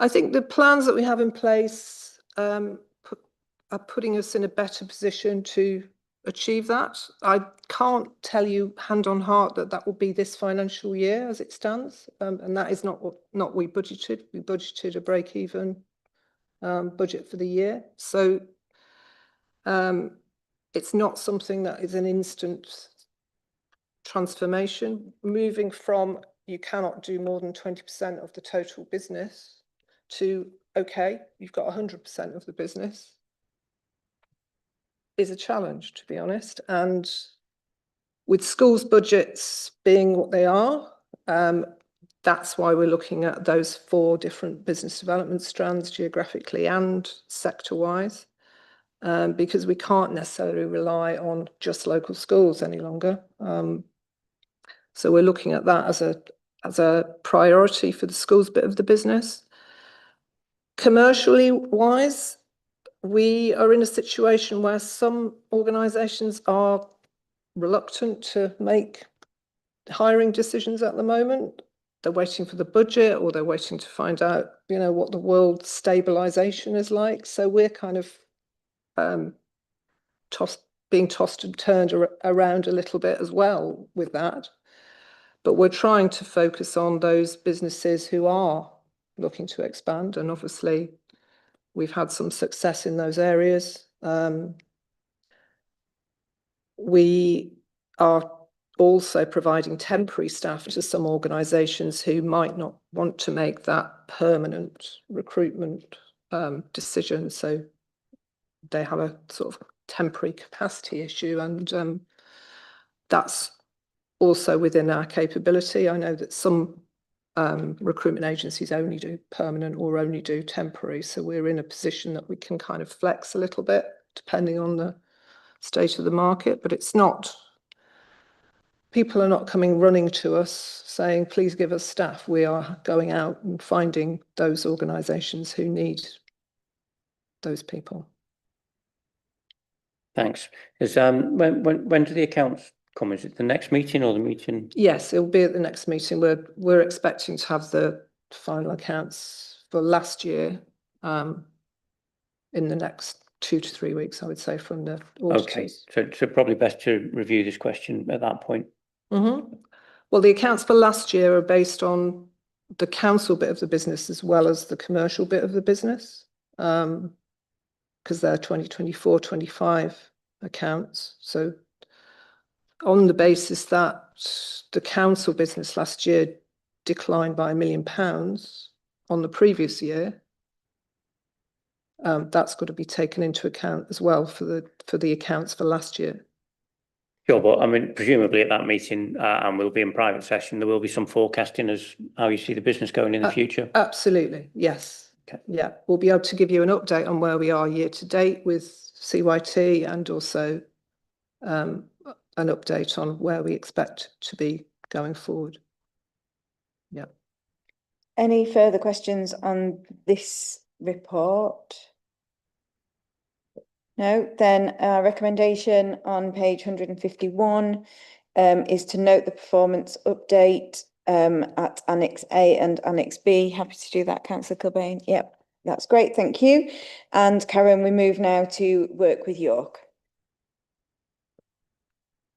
Speaker 7: I think the plans that we have in place are putting us in a better position to achieve that. I can't tell you hand on heart that will be this financial year as it stands, and that is not what we budgeted. We budgeted a break-even budget for the year, so it's not something that is an instant transformation. Moving from you cannot do more than 20% of the total business to okay, you've got 100% of the business is a challenge, to be honest. And with schools' budgets being what they are, that's why we're looking at those 4 different business development strands geographically and sector-wise, because we can't necessarily rely on just local schools any longer. So we're looking at that as a priority for the schools bit of the business. Commercially wise, we are in a situation where some organisations are reluctant to make hiring decisions at the moment. They're waiting for the budget, or they're waiting to find out, what the world stabilisation is like. So we're kind of being tossed and turned around a little bit as well with that. But we're trying to focus on those businesses who are looking to expand, and obviously we've had some success in those areas. We are also providing temporary staff to some organisations who might not want to make that permanent recruitment decision. So they have a sort of temporary capacity issue, and that's also within our capability. I know that some recruitment agencies only do permanent or only do temporary, so we're in a position that we can kind of flex a little bit depending on the state of the market. But it's not, people are not coming running to us saying please give us staff. We are going out and finding those organisations who need those people.
Speaker 4: Thanks. When do the accounts come? Is it the next meeting or the meeting?
Speaker 7: Yes, it'll be at the next meeting. We're expecting to have the final accounts for last year in the next 2 to 3 weeks, I would say, from the auditors.
Speaker 4: Okay, so probably best to review this question at that point.
Speaker 7: Well, the accounts for last year are based on the council bit of the business as well as the commercial bit of the business, because they're 2024-25 accounts. So on the basis that the council business last year declined by £1 million on the previous year, that's got to be taken into account as well for the accounts for last year.
Speaker 4: Sure, but I mean, presumably at that meeting, and we'll be in private session, there will be some forecasting as how you see the business going in the future. Absolutely,
Speaker 7: yes.
Speaker 4: Okay.
Speaker 7: Yeah, we'll be able to give you an update on where we are year to date with CYT, and also an update on where we expect to be going forward. Yeah.
Speaker 1: Any further questions on this report? No, then our recommendation on page 151 is to note the performance update at Annex A and Annex B. Happy to do that, Councillor Kilbane. Yep, that's great, thank you. And Karen, we move now to Work with York.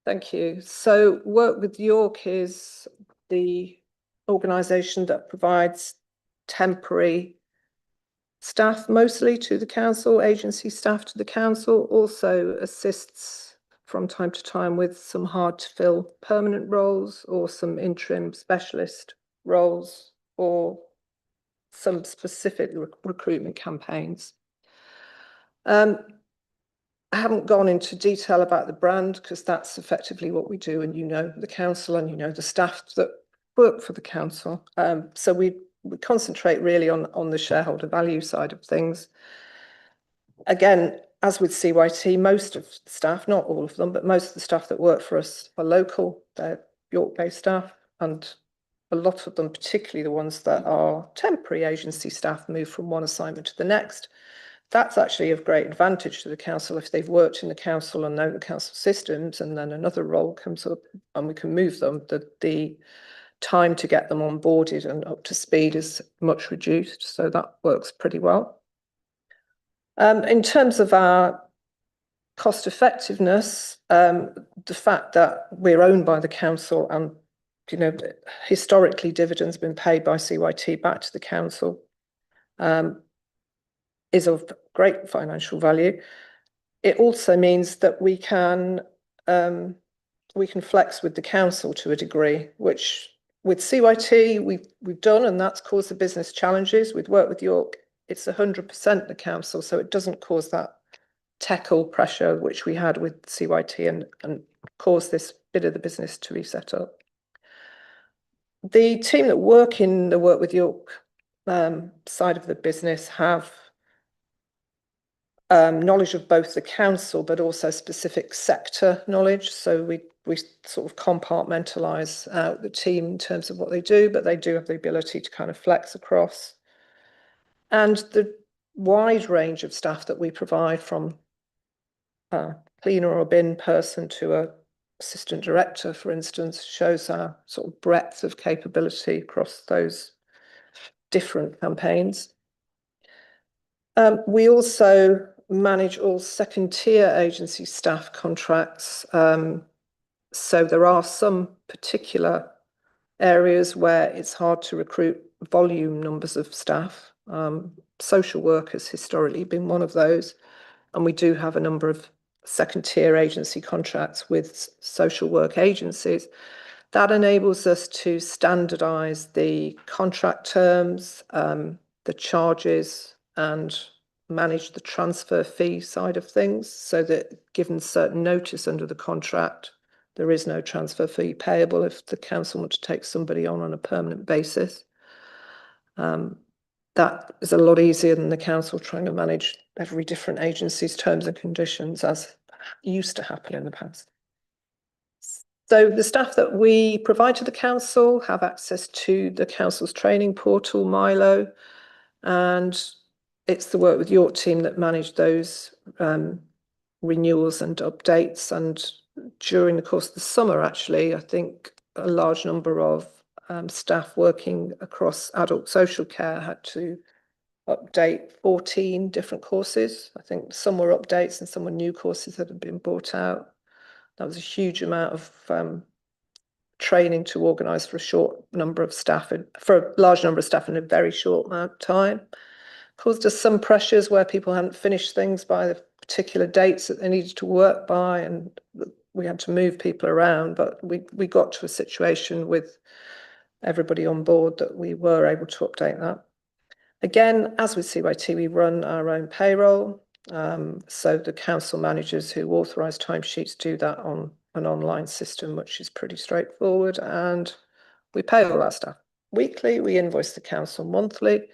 Speaker 7: Thank you. So Work with York is the organisation that provides temporary staff mostly to the council, agency staff to the council, also assists from time to time with some hard to fill permanent roles or some interim specialist roles or some specific recruitment campaigns. I haven't gone into detail about the brand because that's effectively what we do, and you know the council and you know the staff that work for the council. So we concentrate really on the shareholder value side of things. Again, as with CYT, most of the staff, not all of them, but most of the staff that work for us are local. They're York-based staff, and a lot of them, particularly the ones that are temporary agency staff, move from one assignment to the next. That's actually of great advantage to the council if they've worked in the council and know the council systems, and then another role comes up and we can move them. The time to get them onboarded and up to speed is much reduced, so that works pretty well. In terms of our cost effectiveness, the fact that we're owned by the council and, you know, historically dividends been paid by CYT back to the council is of great financial value. It also means that we can flex with the council to a degree, which with CYT we've done, and that's caused the business challenges. With Work with York, it's 100% the council, so it doesn't cause that tackle pressure which we had with CYT and cause this bit of the business to be set up. The team that work in the Work with York side of the business have knowledge of both the council but also specific sector knowledge. So we sort of compartmentalise the team in terms of what they do, but they do have the ability to kind of flex across. And the wide range of staff that we provide, from a cleaner or bin person to a assistant director, for instance, shows our sort of breadth of capability across those different campaigns. We also manage all second-tier agency staff contracts. So there are some particular areas where it's hard to recruit volume numbers of staff. Social work has historically been one of those, and we do have a number of second-tier agency contracts with social work agencies. That enables us to standardise the contract terms, the charges, and manage the transfer fee side of things, so that given certain notice under the contract, there is no transfer fee payable if the council want to take somebody on a permanent basis. That is a lot easier than the council trying to manage every different agency's terms and conditions, as used to happen in the past. So the staff that we provide to the council have access to the council's training portal, Milo, and it's the Work with York team that manage those renewals and updates. And during the course of the summer, actually, I think a large number of staff working across adult social care had to update 14 different courses. I think some were updates and some were new courses that had been brought out. That was a huge amount of training to organise for a short number of staff, for a large number of staff in a very short amount of time. Caused us some pressures where people hadn't finished things by the particular dates that they needed to work by, and we had to move people around, but we got to a situation with everybody on board that we were able to update that. Again, as with CYT, we run our own payroll. So the council managers who authorise timesheets do that on an online system, which is pretty straightforward, and we pay all our staff weekly. We invoice the council monthly,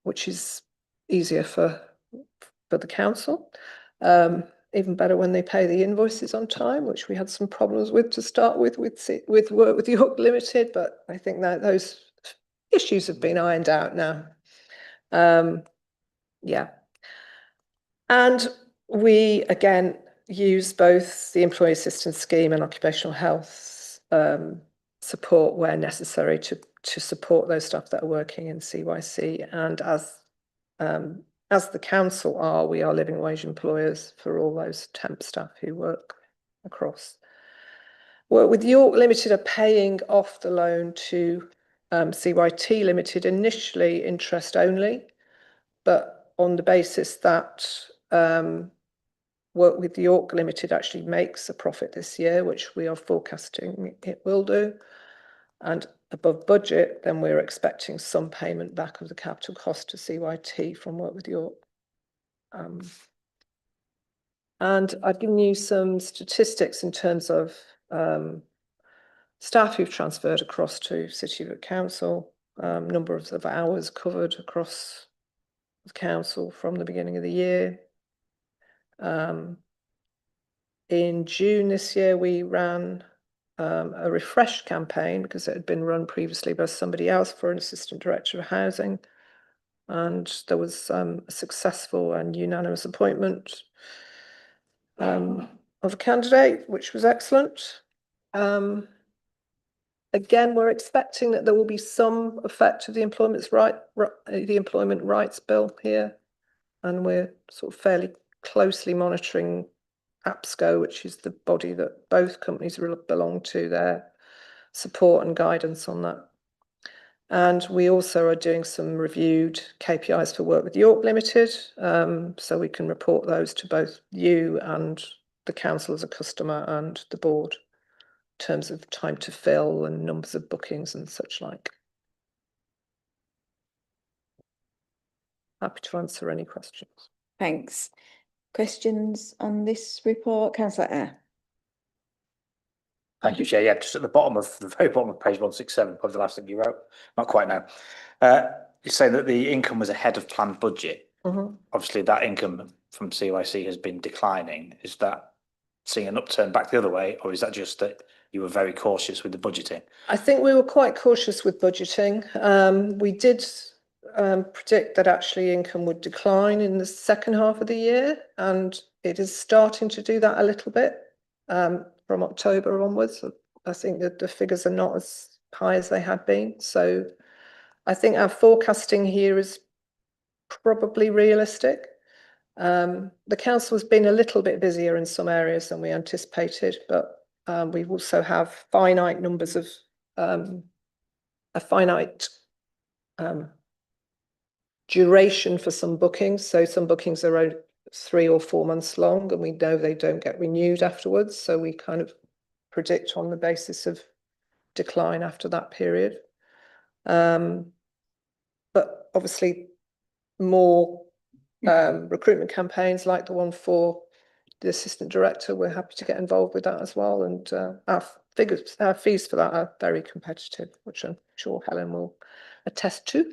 Speaker 7: which is easier for the council. Even better when they pay the invoices on time, which we had some problems with to start with Work with York Limited, but I think that those issues have been ironed out now. Yeah. And we, again, use both the Employee Assistance Scheme and occupational health support where necessary to support those staff that are working in CYC. And as the council are, we are living wage employers for all those temp staff who work across. Work with York Limited are paying off the loan to CYT Limited, initially interest only, but on the basis that Work with York Limited actually makes a profit this year, which we are forecasting it will do. And above budget, then we're expecting some payment back of the capital cost to CYT from Work with York. And I've given you some statistics in terms of staff who've transferred across to City Council, number of hours covered across the council from the beginning of the year. In June this year, we ran a refresh campaign because it had been run previously by somebody else for an assistant director of housing. And there was a successful and unanimous appointment of a candidate, which was excellent. Again, we're expecting that there will be some effect of the Employment Rights Bill here, and we're sort of fairly closely monitoring APSCO, which is the body that both companies belong to, their support and guidance on that. And we also are doing some reviewed KPIs for Work with York Limited, so we can report those to both you and the council as a customer and the board in terms of time to fill and numbers of bookings and such like. Happy to answer any questions.
Speaker 1: Thanks. Questions on this report, Councillor Eyre?
Speaker 2: Thank you, Chair. Yeah, just at the very bottom of page 167, probably the last thing you wrote. Not quite now. You're saying that the income was ahead of planned budget. Obviously, that income from CYC has been declining. Is that seeing an upturn back the other way, or is that just that you were very cautious with the budgeting?
Speaker 7: I think we were quite cautious with budgeting. We did predict that actually income would decline in the second half of the year, and it is starting to do that a little bit from October onwards. I think that the figures are not as high as they had been. So I think our forecasting here is probably realistic. The council has been a little bit busier in some areas than we anticipated, but we also have finite numbers of a finite duration for some bookings. So some bookings are around 3 or 4 months long, and we know they don't get renewed afterwards. So we kind of predict on the basis of decline after that period. But obviously more recruitment campaigns like the one for the assistant director, we're happy to get involved with that as well. And our fees for that are very competitive, which I'm sure Helen will attest to.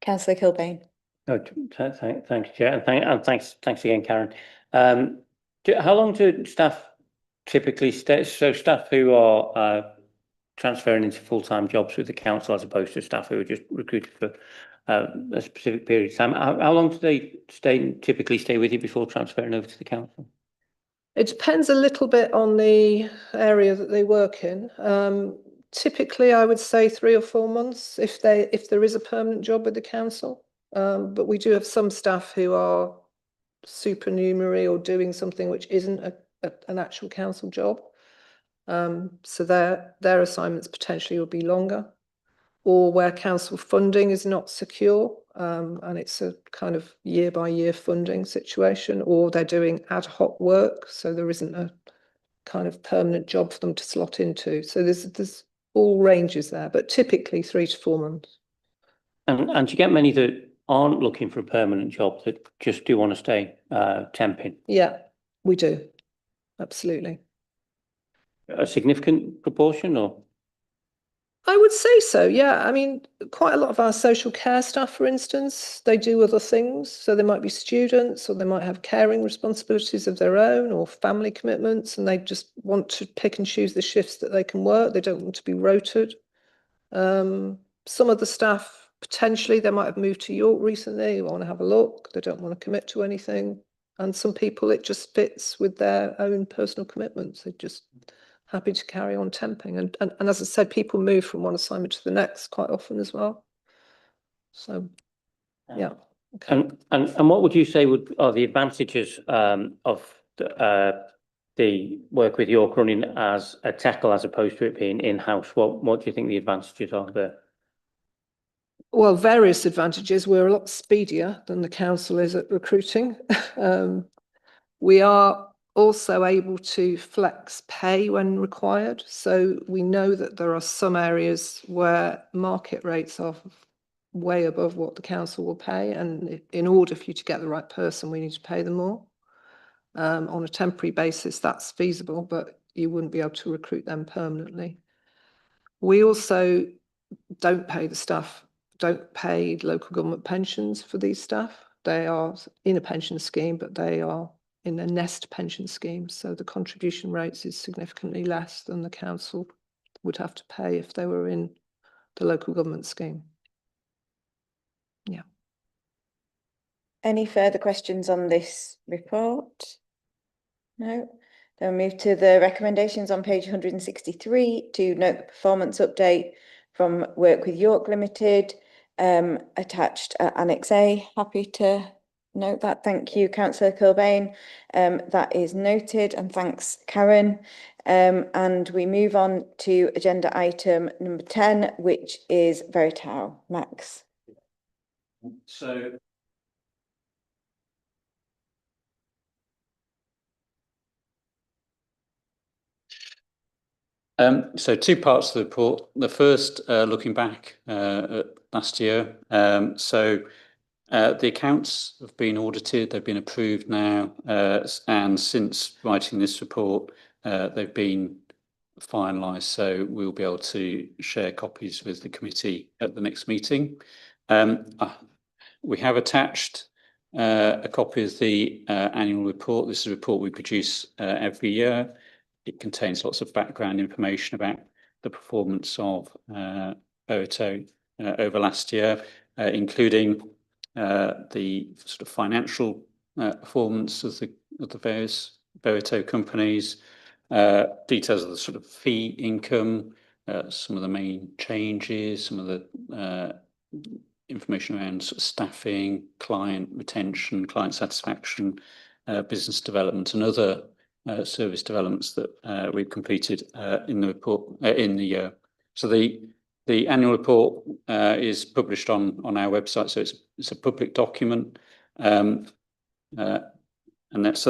Speaker 1: Councillor Kilbane?
Speaker 4: Oh, thanks, Chair, and thanks again, Karen. How long do staff typically stay? So staff who are transferring into full-time jobs with the council, as opposed to staff who are just recruited for a specific period of time, how long do they typically stay with you before transferring over to the council?
Speaker 7: It depends a little bit on the area that they work in. Typically, I would say 3 or 4 months if there is a permanent job with the council. But we do have some staff who are supernumerary or doing something which isn't an actual council job. So their assignments potentially will be longer, or where council funding is not secure, and it's a kind of year-by-year funding situation, or they're doing ad hoc work, so there isn't a kind of permanent job for them to slot into. So there's all ranges there, but typically 3 to 4 months.
Speaker 4: And do you get many that aren't looking for a permanent job that just do want to stay temping?
Speaker 7: Yeah, we do. Absolutely.
Speaker 4: A significant proportion, or?
Speaker 7: I would say so, yeah. I mean, quite a lot of our social care staff, for instance, they do other things. So they might be students, or they might have caring responsibilities of their own, or family commitments, and they just want to pick and choose the shifts that they can work. They don't want to be rotated. Some of the staff, potentially, they might have moved to York recently, want to have a look. They don't want to commit to anything. And some people, it just fits with their own personal commitments. They're just happy to carry on temping. And as I said, people move from one assignment to the next quite often as well. So, yeah.
Speaker 4: Okay. And what would you say are the advantages of the Work with York running as a tackle as opposed to it being in-house? What do you think the advantages are there?
Speaker 7: Well, various advantages. We're a lot speedier than the council is at recruiting. We are also able to flex pay when required. So we know that there are some areas where market rates are way above what the council will pay. And in order for you to get the right person, we need to pay them more. On a temporary basis, that's feasible, but you wouldn't be able to recruit them permanently. We also don't pay the staff, don't pay local government pensions for these staff. They are in a pension scheme, but they are in a nest pension scheme. So the contribution rates is significantly less than the council would have to pay if they were in the local government scheme. Yeah.
Speaker 1: Any further questions on this report? No. Then we move to the recommendations on page 163 to note the performance update from Work with York Limited, attached at Annex A. Happy to note that. Thank you, Councillor Kilbane. That is noted, and thanks, Karen. And we move on to agenda item number 10, which is Veritau. Max.
Speaker 4: So two parts of the report. The first, looking back at last year. The accounts have been audited, they've been approved now, and since writing this report, they've been finalised, so we'll be able to share copies with the committee at the next meeting. We have attached a copy of the annual report. This is a report we produce every year. It contains lots of background information about the performance of Veritau over last year, including the sort of financial performance of the various Veritau companies, details of the sort of fee income, some of the main changes, some of the information around sort of staffing, client retention, client satisfaction, business development, and other service developments that we've completed in the report in the year. So the annual report is published on our website, so it's a public document, and that's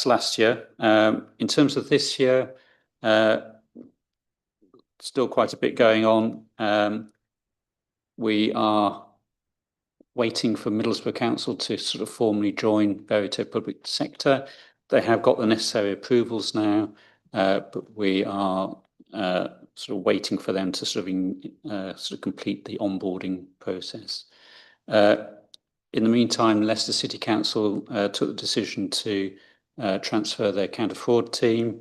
Speaker 4: last year. In terms of this year, still quite a bit going on. We are waiting for Middlesbrough Council to sort of formally join Veritau Public Sector. They have got the necessary approvals now, but we are sort of waiting for them to sort of complete the onboarding process. In the meantime, Leicester City Council took the decision to transfer their counter fraud team.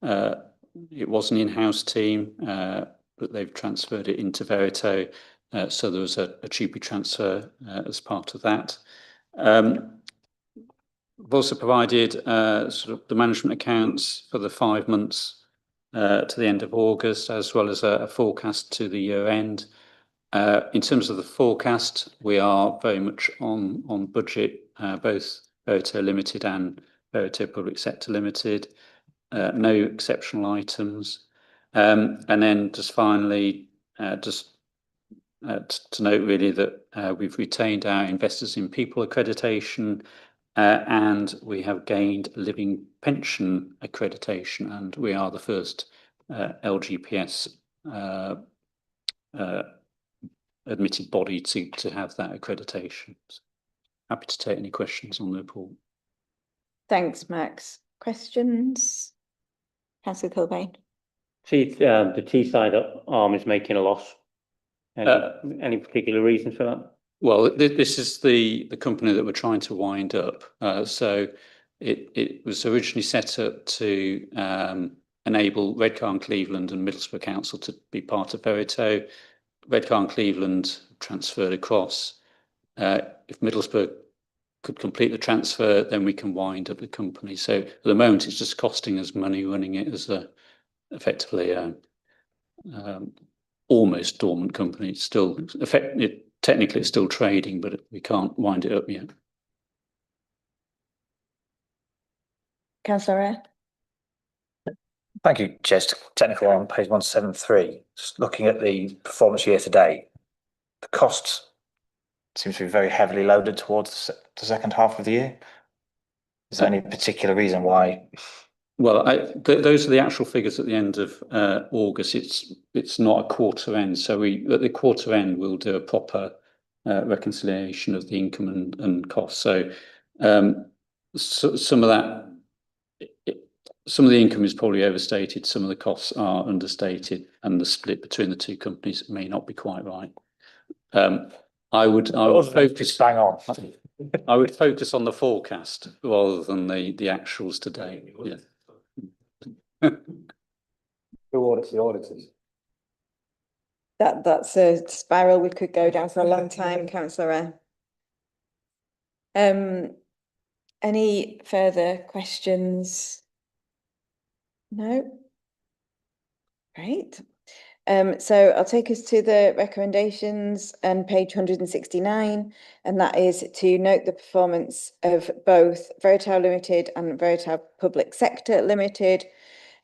Speaker 4: It was an in-house team, but they've transferred it into Veritau, so there was a cheapy transfer as part of that. We've also provided sort of the management accounts for the 5 months to the end of August, as well as a forecast to the year end. In terms of the forecast, we are very much on budget, both Veritau Limited and Veritau Public Sector Limited. No exceptional items. And then just finally, to note really that we've retained our Investors in People accreditation, and we have gained living pension accreditation, and we are the first LGPS admitted body to have that accreditation. So happy to take any questions on the report.
Speaker 1: Thanks, Max. Questions? Councillor Kilbane.
Speaker 4: The Teesside arm is making a loss. Any particular reason for that?
Speaker 2: Well, this is the company that we're trying to wind up. So it was originally set up to enable Redcar and Cleveland and Middlesbrough Council to be part of Veritau. Redcar and Cleveland transferred across. If Middlesbrough could complete the transfer, then we can wind up the company. So at the moment, it's just costing us money running it as effectively almost dormant company. It's still technically it's still trading, but we can't wind it up yet.
Speaker 1: Councillor Eyre.
Speaker 2: Thank you, Chair. Technical on page 173. Just looking at the performance year to date, the costs seems to be very heavily loaded towards the second half of the year. Is there any particular reason why?
Speaker 8: Well, those are the actual figures at the end of August. It's not a quarter end, so at the quarter end we'll do a proper reconciliation of the income and costs. So, some of that, some of the income is probably overstated, some of the costs are understated, and the split between the two companies may not be quite right. I would focus
Speaker 2: bang on.
Speaker 8: I would focus on the forecast rather than the actuals today. Yeah.
Speaker 2: Who audits the auditors?
Speaker 1: That's a spiral we could go down for a long time, Councillor Eyre. Any further questions? No? Great. So I'll take us to the recommendations on page 169, and that is to note the performance of both Veritau Limited and Veritau Public Sector Limited.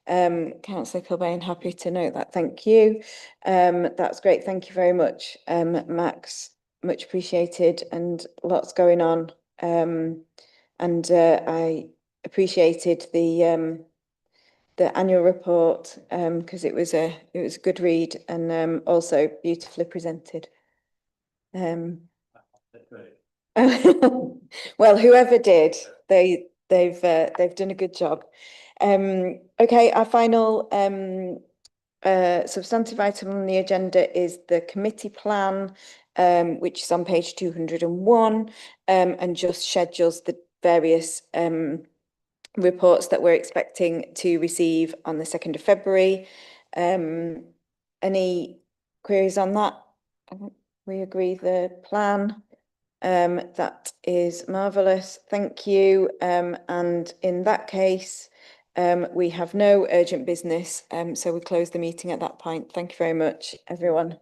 Speaker 1: Councillor Kilbane, happy to note that. Thank you. That's great. Thank you very much, Max. Much appreciated, and lots going on. And I appreciated the annual report because it was a good read and also beautifully presented. Well, whoever did, they've done a good job. Okay, our final substantive item on the agenda is the committee plan, which is on page 201, and just schedules the various reports that we're expecting to receive on the 2nd of February. Any queries on that? We agree the plan. That is marvellous. Thank you. And in that case, we have no urgent business, so we close the meeting at that point. Thank you very much, everyone.